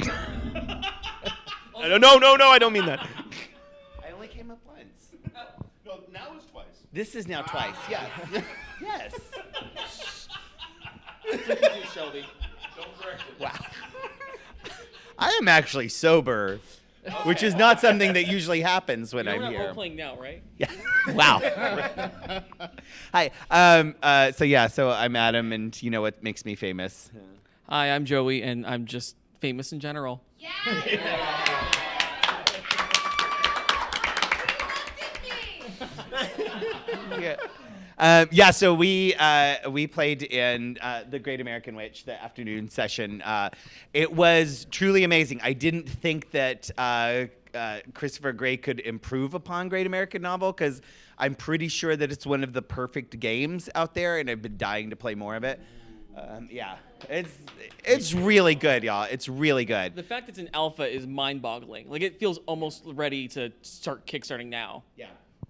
I don't mean that. I only came up once. No, now it's twice. This is now twice. Yes. Yes. Shelby. Wow. I am actually sober, which is not something that usually happens when I'm You're here. not role-playing now, right? Yeah. Wow. Hi. So I'm Adam, and you know what makes me famous? Hi, I'm Joey, and I'm just famous in general. So we played in the Great American Witch, the afternoon session. It was truly amazing. I didn't think that Christopher Gray could improve upon Great American Novel, because I'm pretty sure that it's one of the perfect games out there, and I've been dying to play more of it. It's really good, y'all. It's really good. The fact it's in alpha is mind-boggling. Like, it feels almost ready to start kickstarting now.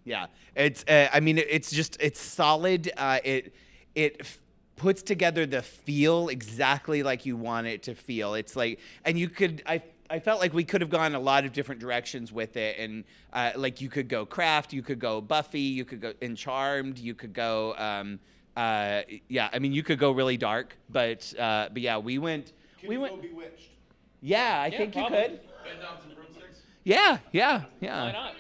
Yeah, it's. It's solid. It puts together the feel exactly like you want it to feel. It's like, and you could. I felt like we could have gone a lot of different directions with it, and like you could go craft, you could go Buffy, you could go in Charmed, you could go. You could go really dark, but yeah, we went. Can you go Bewitched? Yeah, I think probably. you could. Bend down some broomsticks? Yeah. Why not?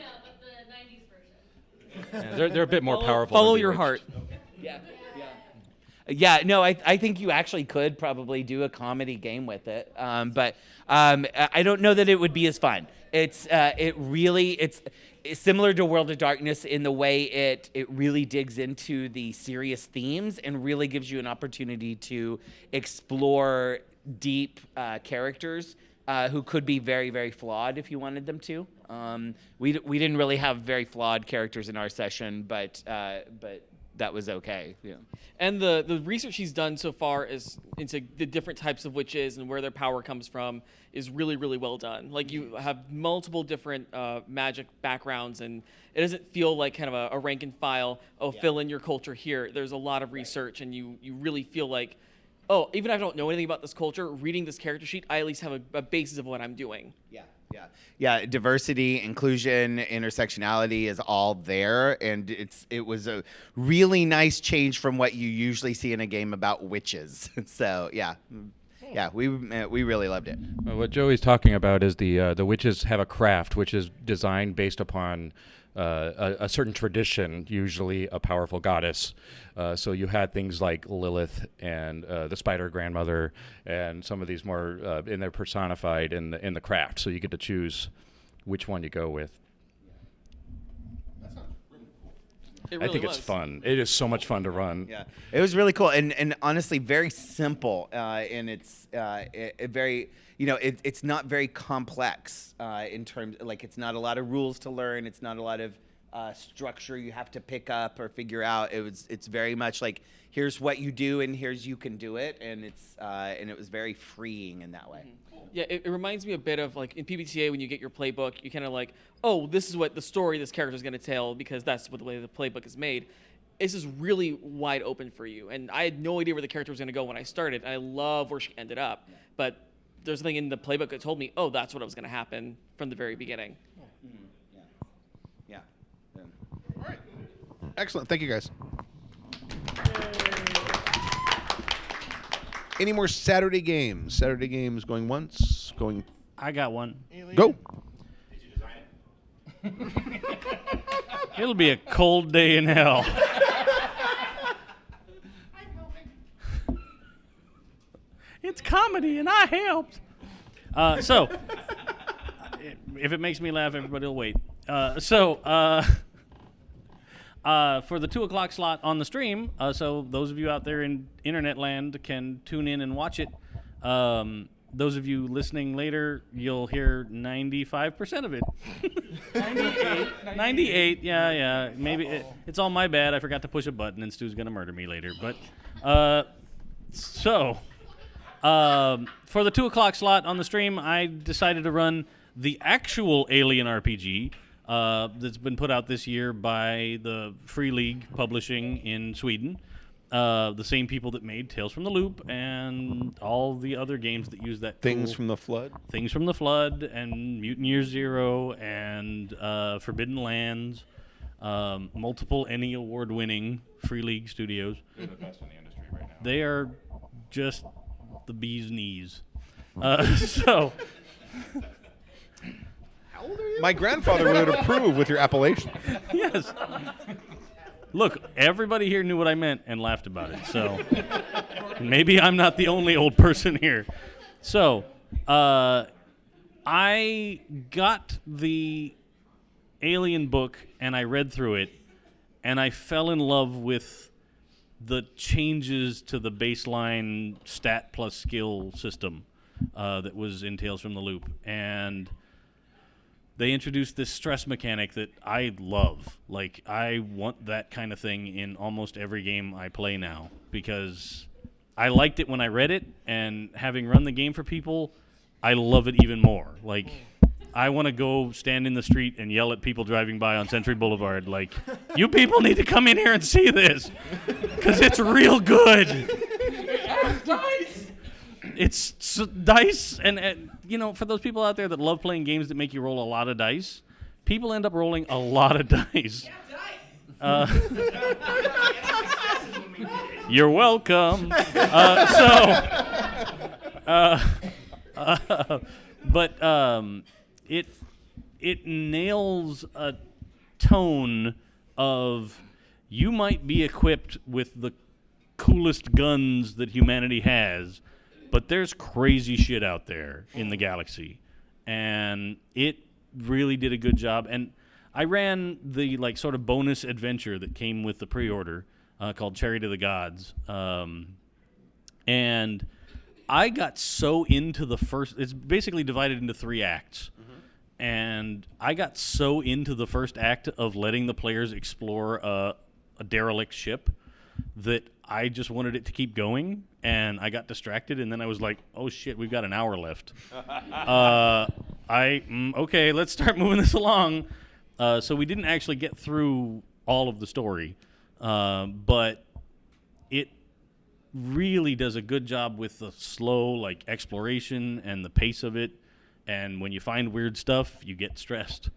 Yeah, they're a bit more powerful. Follow than your Bewitched. heart. Yeah, no, I think you actually could probably do a comedy game with it, but I don't know that it would be as fun. It's similar to World of Darkness in the way it really digs into the serious themes and really gives you an opportunity to explore deep characters who could be very, very flawed if you wanted them to. We didn't really have very flawed characters in our session, but that was okay. Yeah. And the research he's done so far is into the different types of witches and where their power comes from is really, really well done. Like, you have multiple different magic backgrounds, and it doesn't feel like kind of a rank and file, fill in your culture here. There's a lot of research, and you really feel like, oh, even if I don't know anything about this culture, reading this character sheet, I at least have a basis of what I'm doing. Yeah, diversity, inclusion, intersectionality is all there, and it was a really nice change from what you usually see in a game about witches. So yeah, we really loved it. Well, what Joey's talking about is the witches have a craft which is designed based upon a certain tradition, usually a powerful goddess. So you had things like Lilith and the Spider Grandmother, and some of these more, and they're personified in the craft. So you get to choose which one you go with. I think it's fun. It is so much fun to run. Yeah, it was really cool, and honestly very simple. And it's very, it's not very complex in terms, like, it's not a lot of rules to learn. It's not a lot of structure you have to pick up or figure out. It's very much like, here's what you do and here's you can do it, and it was very freeing in that way. Yeah, it reminds me a bit of, like, in PBTA when you get your playbook, you kind of like, oh, this is what the story this character is going to tell because that's what the way the playbook is made. This is really wide open for you, and I had no idea where the character was going to go when I started. I love where she ended up, but there's something in the playbook that told me, oh, that's what was going to happen from the very beginning. Yeah. All right. Excellent. Thank you, guys. Any more Saturday games? Saturday games going once, going... I got one. Go. Did you design it? It'll be a cold day in hell. It's comedy, and I helped. So, if it makes me laugh, everybody will wait. For the 2 o'clock slot on the stream, so those of you out there in internet land can tune in and watch it. Those of you listening later, you'll hear 95% of it. 98, yeah. Maybe it's all my bad. I forgot to push a button, and Stu's going to murder me later. But, for the 2 o'clock slot on the stream, I decided to run the actual Alien RPG that's been put out this year by the Free League Publishing in Sweden. The same people that made Tales from the Loop and all the other games that use that Things from the Flood? Things from the Flood and Mutant Year Zero and Forbidden Lands, multiple Emmy Award-winning Free League studios. They're the best in the industry right now. They are just the bee's knees. My grandfather would approve with your appellation. Yes. Look, everybody here knew what I meant and laughed about it, so maybe I'm not the only old person here. So, I got the Alien book and I read through it, and I fell in love with the changes to the baseline stat plus skill system that was in Tales from the Loop. And they introduced this stress mechanic that I love. Like, I want that kind of thing in almost every game I play now, because I liked it when I read it, and having run the game for people, I love it even more. Like, I want to go stand in the street and yell at people driving by on Century Boulevard, like, you people need to come in here and see this, because it's real good. It's dice, and you know, for those people out there that love playing games that make you roll a lot of dice, people end up rolling a lot of dice. You're welcome. It nails a tone of, you might be equipped with the coolest guns that humanity has, but there's crazy shit out there in the galaxy, and it really did a good job. And I ran the like sort of bonus adventure that came with the pre-order called Chariot of the Gods, and I got so into the first. It's basically divided into 3 acts, and I got so into the first act of letting the players explore a derelict ship that I just wanted it to keep going, and I got distracted, and then I was like, oh shit, we've got an hour left. Okay, let's start moving this along. So we didn't actually get through all of the story, but it really does a good job with the slow like exploration and the pace of it, and when you find weird stuff, you get stressed.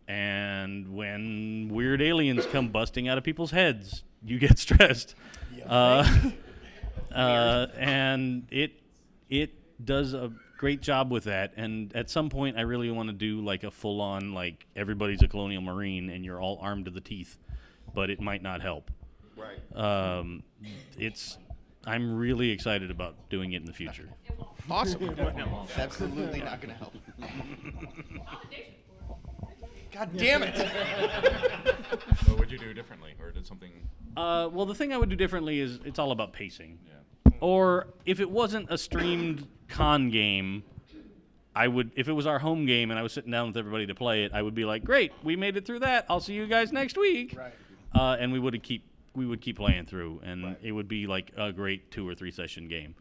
And when weird aliens come busting out of people's heads, you get stressed. And it does a great job with that. And at some point, I really want to do like a full-on, like, everybody's a colonial marine and you're all armed to the teeth, but it might not help. Right. I'm really excited about doing it in the future. Awesome. It's absolutely not going to help. God damn it! What would you do differently, or did something? Well, the thing I would do differently is it's all about pacing. Yeah. Or if it wasn't a streamed con game, if it was our home game and I was sitting down with everybody to play it, I would be like, great, we made it through that. I'll see you guys next week. Right. And we would keep playing through, and it would be like a great 2 or 3 session game.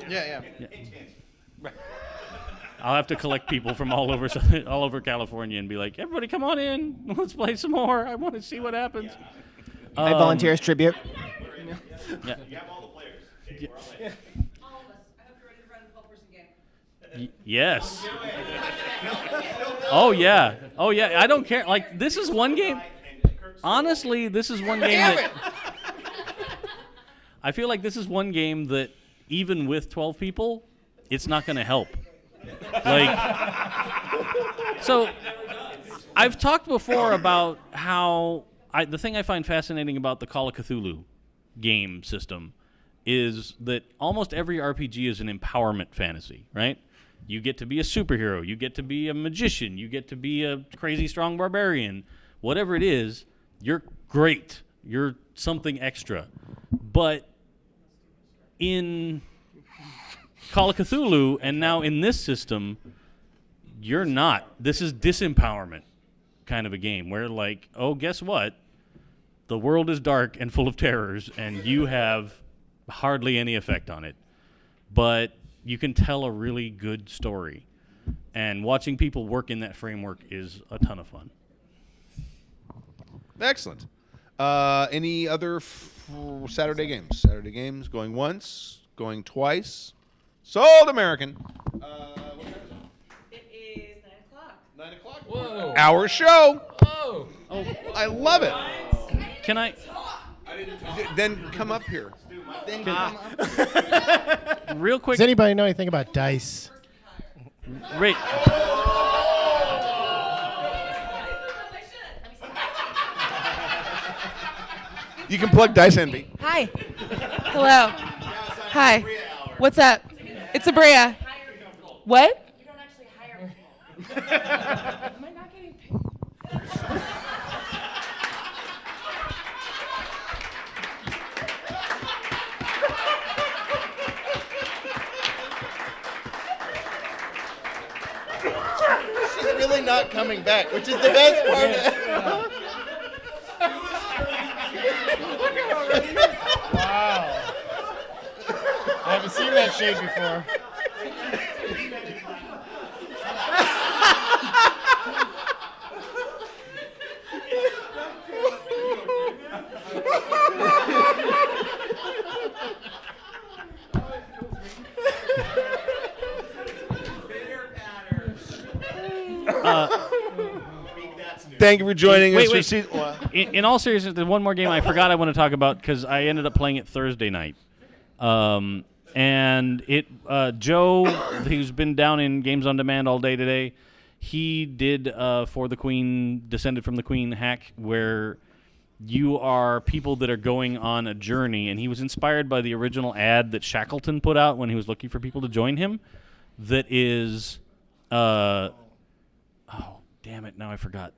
Yeah. I'll have to collect people from all over California and be like, everybody come on in, let's play some more. I want to see what happens. I volunteer as tribute. Yeah. You have all the players. Yeah. All of us. I hope you're ready to run a 12-person game. Yes. Oh yeah. I don't care. Like, this is one game. Honestly, this is one game that I feel like this is one game that even with 12 people, it's not going to help. Like, so I've talked before about how the thing I find fascinating about the Call of Cthulhu game system is that almost every RPG is an empowerment fantasy, right? You get to be a superhero, you get to be a magician, you get to be a crazy strong barbarian. Whatever it is, you're great. You're something extra. But in Call of Cthulhu and now in this system, you're not. This is disempowerment kind of a game where, like, oh, guess what? The world is dark and full of terrors, and you have hardly any effect on it. But you can tell a really good story. And watching people work in that framework is a ton of fun. Excellent. Any other Saturday games? Saturday games, going once, going twice. Sold American. What time is it? It is 9 o'clock. 9 o'clock. Whoa. Our show. Oh. I love it. Can I? Then come up here. Real quick. Does anybody know anything about dice? Right. You can plug Dice Envy. Hi. Hello. Hi. What's up? It's a Bria. What? You don't actually hire people. Am I not getting paid? She's really not coming back, which is the best part. Wow. I haven't seen that shade before. Thank you for joining us. Wait. In all seriousness, there's one more game I forgot I want to talk about because I ended up playing it Thursday night. And Joe, who's been down in Games on Demand all day today, he did For the Queen, Descended from the Queen hack where you are people that are going on a journey, and he was inspired by the original ad that Shackleton put out when he was looking for people to join him. That is, oh, damn it! Now I forgot.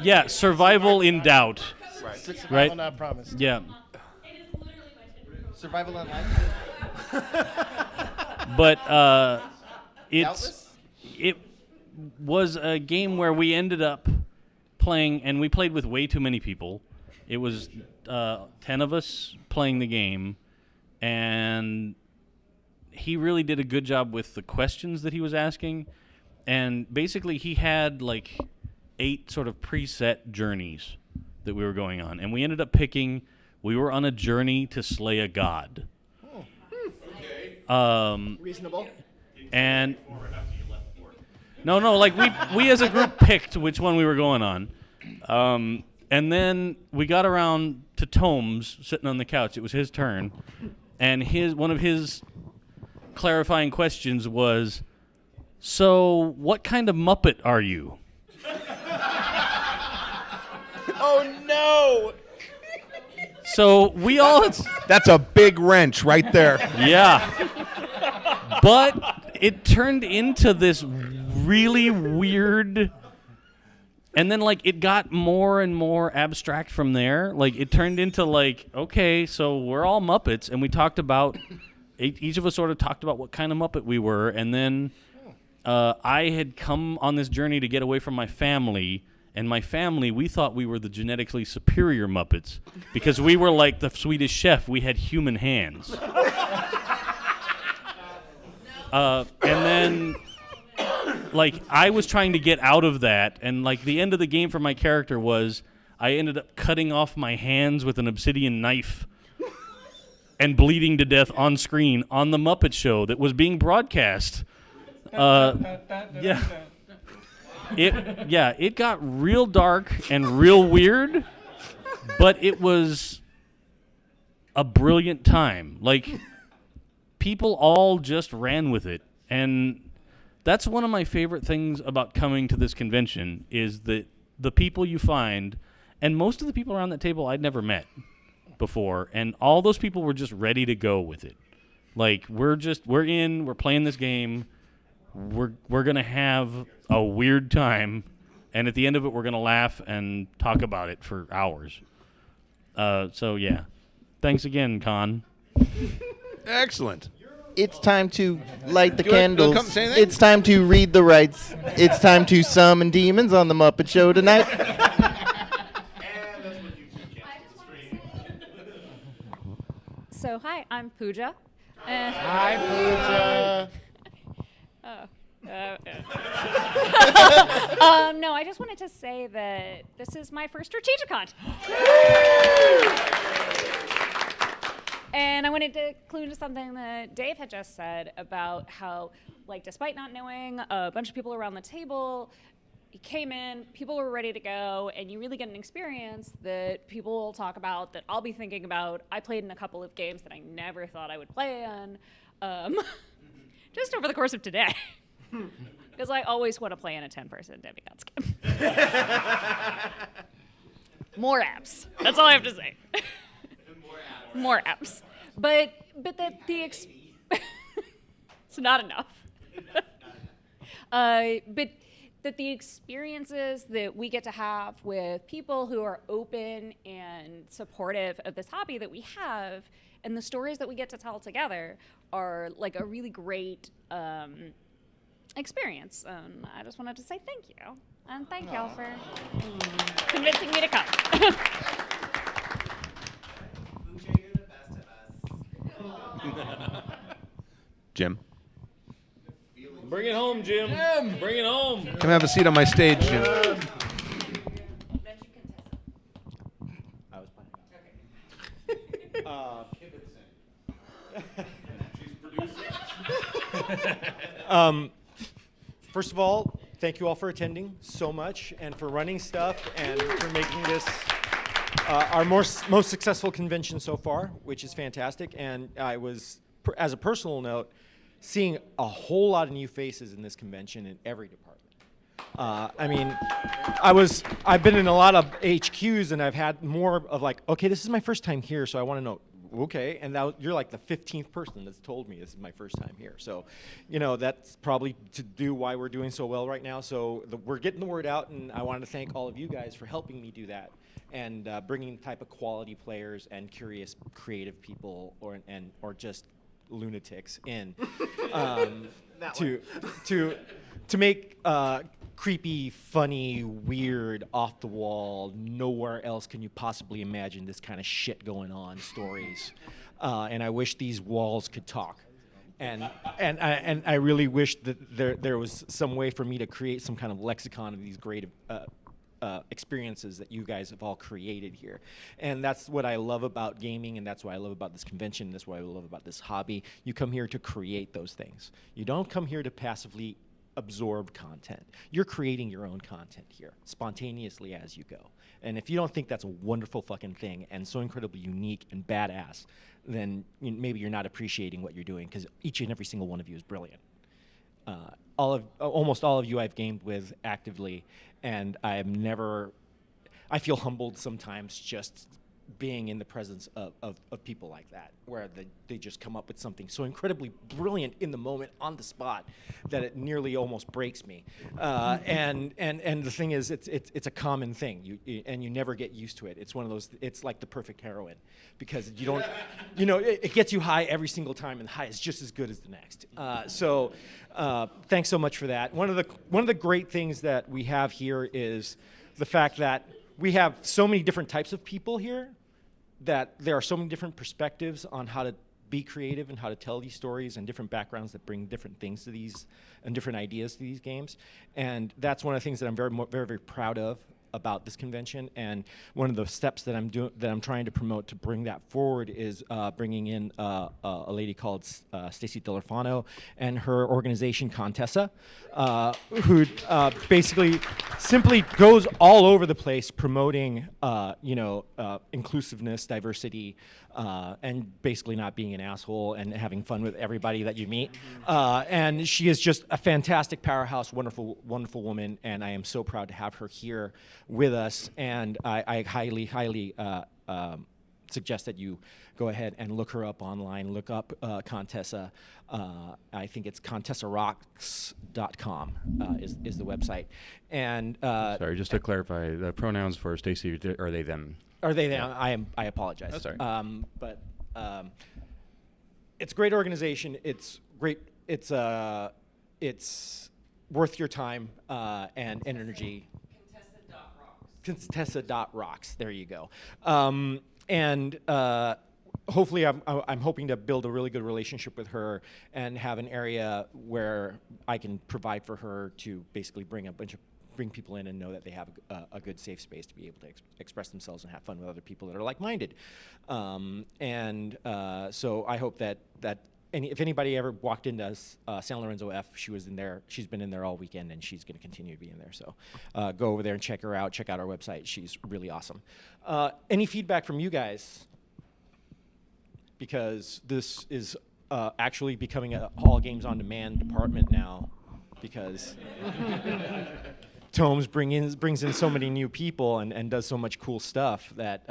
Yeah, survival in doubt. Right. Survival Right? not promised. Yeah. Survival online. But it was a game where we ended up playing, and we played with way too many people. It was 10 of us playing the game, and he really did a good job with the questions that he was asking. And basically, he had like 8 sort of preset journeys that we were going on. And we ended up picking, we were on a journey to slay a god. Reasonable. And no, like we as a group picked which one we were going on. And then we got around to Tomes sitting on the couch. It was his turn. And one of his clarifying questions was, so what kind of Muppet are you? Oh no! So we all... That's a big wrench right there. Yeah. But it turned into this really weird... And then, like, it got more and more abstract from there. Like, it turned into, like, okay, so we're all Muppets, and we talked about... Each of us sort of talked about what kind of Muppet we were, and then I had come on this journey to get away from my family, and my family, we thought we were the genetically superior Muppets because we were like the Swedish Chef. We had human hands. And then, like, I was trying to get out of that, and, like, the end of the game for my character was I ended up cutting off my hands with an obsidian knife and bleeding to death on screen on the Muppet Show that was being broadcast. Yeah. It got real dark and real weird, but it was a brilliant time. Like, people all just ran with it, And that's one of my favorite things about coming to this convention is that the people you find, and most of the people around that table I'd never met before, and all those people were just ready to go with it. Like, we're playing this game, we're going to have a weird time, and at the end of it, we're going to laugh and talk about it for hours. So, yeah. Thanks again, Con. Excellent. It's time to light the Do you want to candles. come say anything? It's time to read the rites. It's time to summon demons on the Muppet Show tonight. So, hi, I'm Pooja. Hi, Pooja. No, I just wanted to say that this is my first Strategicon. And I wanted to clue into something that Dave had just said about how, like, despite not knowing a bunch of people around the table, you came in, people were ready to go, and you really get an experience that people will talk about, that I'll be thinking about. I played in a couple of games that I never thought I would play in, just over the course of today. Because I always want to play in a 10-person Demigods game. More apps. That's all I have to say. More apps. But that it's not enough. But that the experiences that we get to have with people who are open and supportive of this hobby that we have, and the stories that we get to tell together are like a really great experience. I just wanted to say thank you. And thank y'all for convincing me to come. Jim. Bring it home, Jim. Bring it home. Come have a seat on my stage, Jim. First of all, thank you all for attending so much and for running stuff and for making this our most successful convention so far, which is fantastic. And I was, as a personal note, seeing a whole lot of new faces in this convention in every department. I mean, I've been in a lot of HQs and I've had more of like, okay, this is my first time here, so I want to know, okay, and now you're like the 15th person that's told me this is my first time here. So, you know, that's probably to do why we're doing so well right now. So we're getting the word out, and I wanted to thank all of you guys for helping me do that and bringing the type of quality players and curious, creative people or just lunatics in to make creepy, funny, weird, off the wall, nowhere else can you possibly imagine this kind of shit going on stories. And I wish these walls could talk. And I really wish that there was some way for me to create some kind of lexicon of these great experiences that you guys have all created here. And that's what I love about gaming, and that's what I love about this convention, that's what I love about this hobby. You come here to create those things. You don't come here to passively absorb content. You're creating your own content here, spontaneously as you go. And if you don't think that's a wonderful fucking thing and so incredibly unique and badass, then maybe you're not appreciating what you're doing, because each and every single one of you is brilliant. Almost all of you I've gamed with actively, and I feel humbled sometimes just being in the presence of people like that, where they just come up with something so incredibly brilliant in the moment, on the spot, that it nearly almost breaks me. And the thing is, it's a common thing, and you never get used to it. It's one of those. It's like the perfect heroin, because you don't, it gets you high every single time, and the high is just as good as the next. So thanks so much for that. One of the great things that we have here is the fact that we have so many different types of people here, that there are so many different perspectives on how to be creative and how to tell these stories, and different backgrounds that bring different things to these and different ideas to these games. And that's one of the things that I'm very, very proud of about this convention. And one of the steps that I'm trying to promote to bring that forward is bringing in a lady called Stacy Delorfano and her organization Contessa, who basically simply goes all over the place promoting inclusiveness, diversity, and basically not being an asshole and having fun with everybody that you meet. And she is just a fantastic powerhouse, wonderful, wonderful woman, and I am so proud to have her here with us. And I highly, highly suggest that you go ahead and look her up online. Look up Contessa. I think it's contessarocks.com is the website. And sorry, just to clarify, the pronouns for Stacy, are they them? Are they them? I apologize. Oh, sorry. But it's a great organization. It's great. It's worth your time and energy. Contessa.rocks. There you go. And hopefully, I'm hoping to build a really good relationship with her and have an area where I can provide for her to basically bring people in and know that they have a good, safe space to be able to express themselves and have fun with other people that are like-minded. So I hope that if anybody ever walked into San Lorenzo F, she was in there. She's been in there all weekend, and she's going to continue to be in there. So go over there and check her out. Check out our website. She's really awesome. Any feedback from you guys? Because this is actually becoming a All Games on Demand department now, because Tomes brings in so many new people and does so much cool stuff that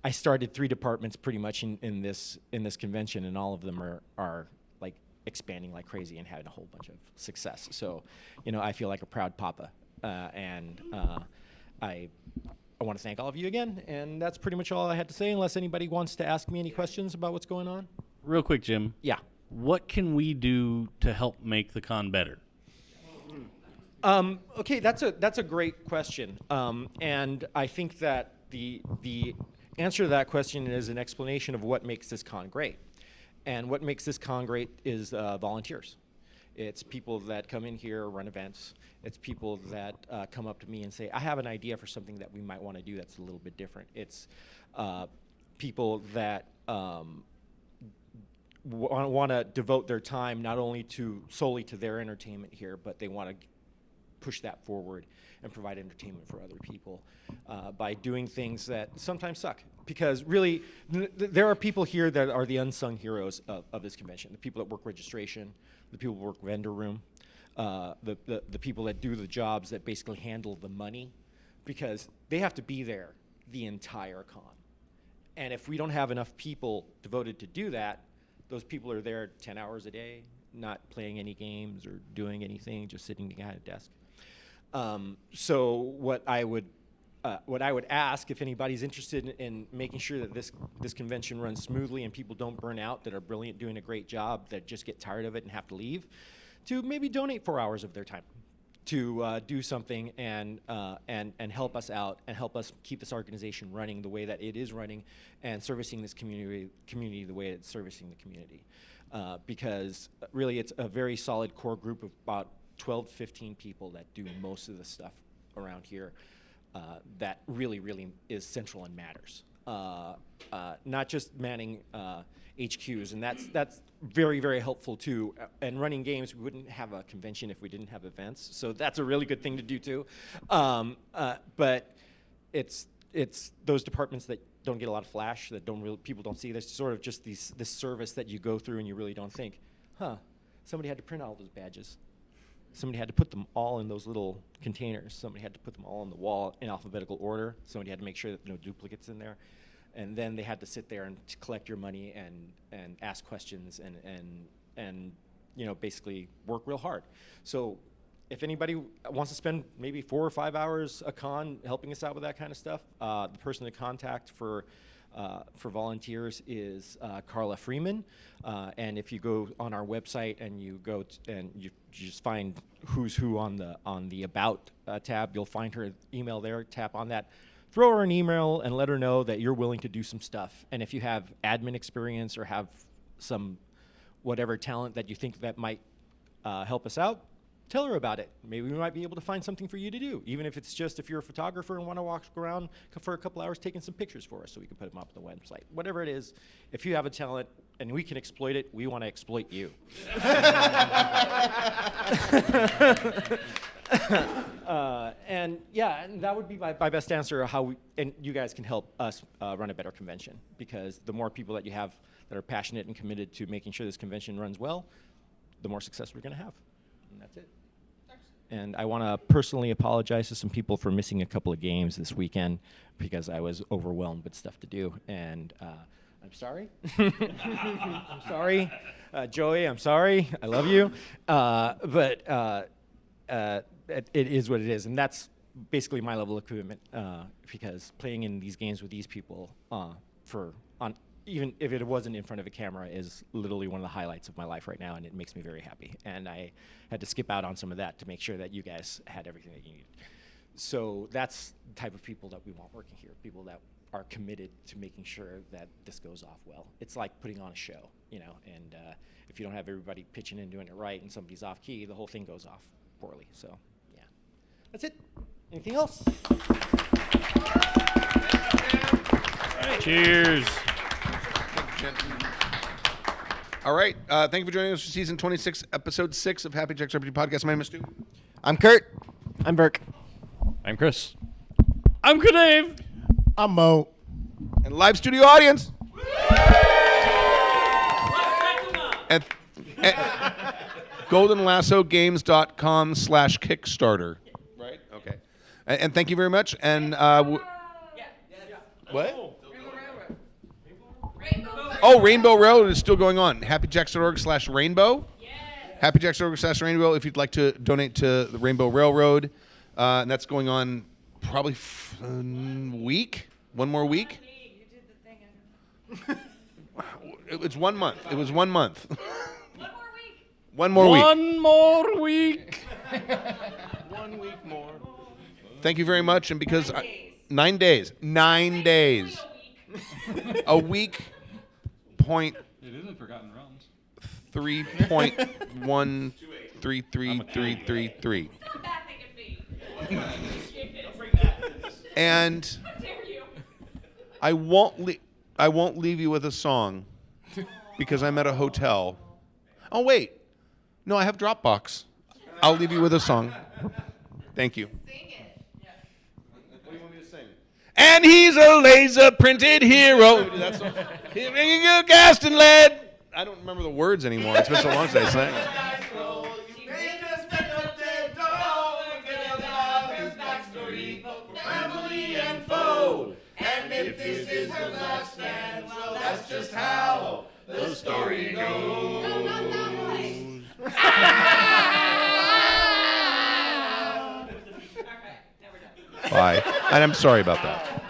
I started 3 departments pretty much in this convention, and all of them are like expanding like crazy and having a whole bunch of success. So, I feel like a proud papa, and I want to thank all of you again, and that's pretty much all I had to say, unless anybody wants to ask me any questions about what's going on. Real quick, Jim. Yeah. What can we do to help make the con better? Okay, that's a great question, and I think that the answer to that question is an explanation of what makes this con great. And what makes this con great is volunteers. It's people that come in here, run events. It's people that come up to me and say, I have an idea for something that we might want to do that's a little bit different. It's people that want to devote their time not only solely to their entertainment here, but they want to push that forward and provide entertainment for other people by doing things that sometimes suck. Because really, there are people here that are the unsung heroes of this convention. The people that work registration, the people that work vendor room, the people that do the jobs that basically handle the money, because they have to be there the entire con. And if we don't have enough people devoted to do that, those people are there 10 hours a day, not playing any games or doing anything, just sitting behind a desk. So what I would ask, if anybody's interested in making sure that this convention runs smoothly and people don't burn out, that are brilliant, doing a great job, that just get tired of it and have to leave, to maybe donate 4 hours of their time to do something and help us out and help us keep this organization running the way that it is running and servicing this community the way it's servicing the community. Because really it's a very solid core group of about 12 to 15 people that do most of the stuff around here that really, really is central and matters. Not just manning HQs, and that's very, very helpful too. And running games, we wouldn't have a convention if we didn't have events, so that's a really good thing to do too. But it's those departments that don't get a lot of flash, that people don't see. There's sort of just this service that you go through and you really don't think, somebody had to print all those badges. Somebody had to put them all in those little containers. Somebody had to put them all on the wall in alphabetical order. Somebody had to make sure that no duplicates in there. And then they had to sit there and collect your money and ask questions and basically work real hard. So if anybody wants to spend maybe 4 or 5 hours a con helping us out with that kind of stuff, the person to contact for volunteers is Carla Freeman, and if you go on our website and you go and you just find who's who on the About tab, you'll find her email there. Tap on that, throw her an email, and let her know that you're willing to do some stuff. And if you have admin experience or have some whatever talent that you think that might help us out, tell her about it. Maybe we might be able to find something for you to do, even if it's just if you're a photographer and want to walk around for a couple hours taking some pictures for us so we can put them up on the website. Whatever it is, if you have a talent and we can exploit it, we want to exploit you. And yeah, and that would be my best answer. And you guys can help us run a better convention, because the more people that you have that are passionate and committed to making sure this convention runs well, the more success we're going to have. And that's it. And I want to personally apologize to some people for missing a couple of games this weekend because I was overwhelmed with stuff to do. And I'm sorry. I'm sorry. Joey, I'm sorry. I love you. But it is what it is. And that's basically my level of commitment, because playing in these games with these people even if it wasn't in front of a camera, is literally one of the highlights of my life right now, and it makes me very happy. And I had to skip out on some of that to make sure that you guys had everything that you needed. So that's the type of people that we want working here, people that are committed to making sure that this goes off well. It's like putting on a show, and if you don't have everybody pitching in doing it right and somebody's off key, the whole thing goes off poorly. So, yeah. That's it. Anything else? Cheers. All right. Thank you for joining us for season 26, episode 6 of Happy Jack's RPG Podcast. My name is Stu. I'm Kurt. I'm Burke. I'm Chris. I'm Dave. I'm Mo. And live studio audience. and goldenlassogames.com/Kickstarter. Right? Okay. And thank you very much. And what? Oh, Rainbow Railroad is still going on. HappyJacks.org/rainbow. HappyJacks.org/rainbow if you'd like to donate to the Rainbow Railroad. And that's going on probably one more week. It's 1 month. It was 1 month. One more week. 1 more week. 1 week more. Thank you very much. And because 9 days. 9 days. A week. Point. It isn't Forgotten Realms. 3.133333. And I won't leave you with a song because I'm at a hotel. Oh wait, no, I have Dropbox. I'll leave you with a song. Thank you. What do you want me to sing? And he's a laser printed hero. That's a cast and lead. I don't remember the words anymore. It's been so long since I sang it. And if this is her last stand, well, that's just how the story goes. No, not that voice. Bye. And I'm sorry about that.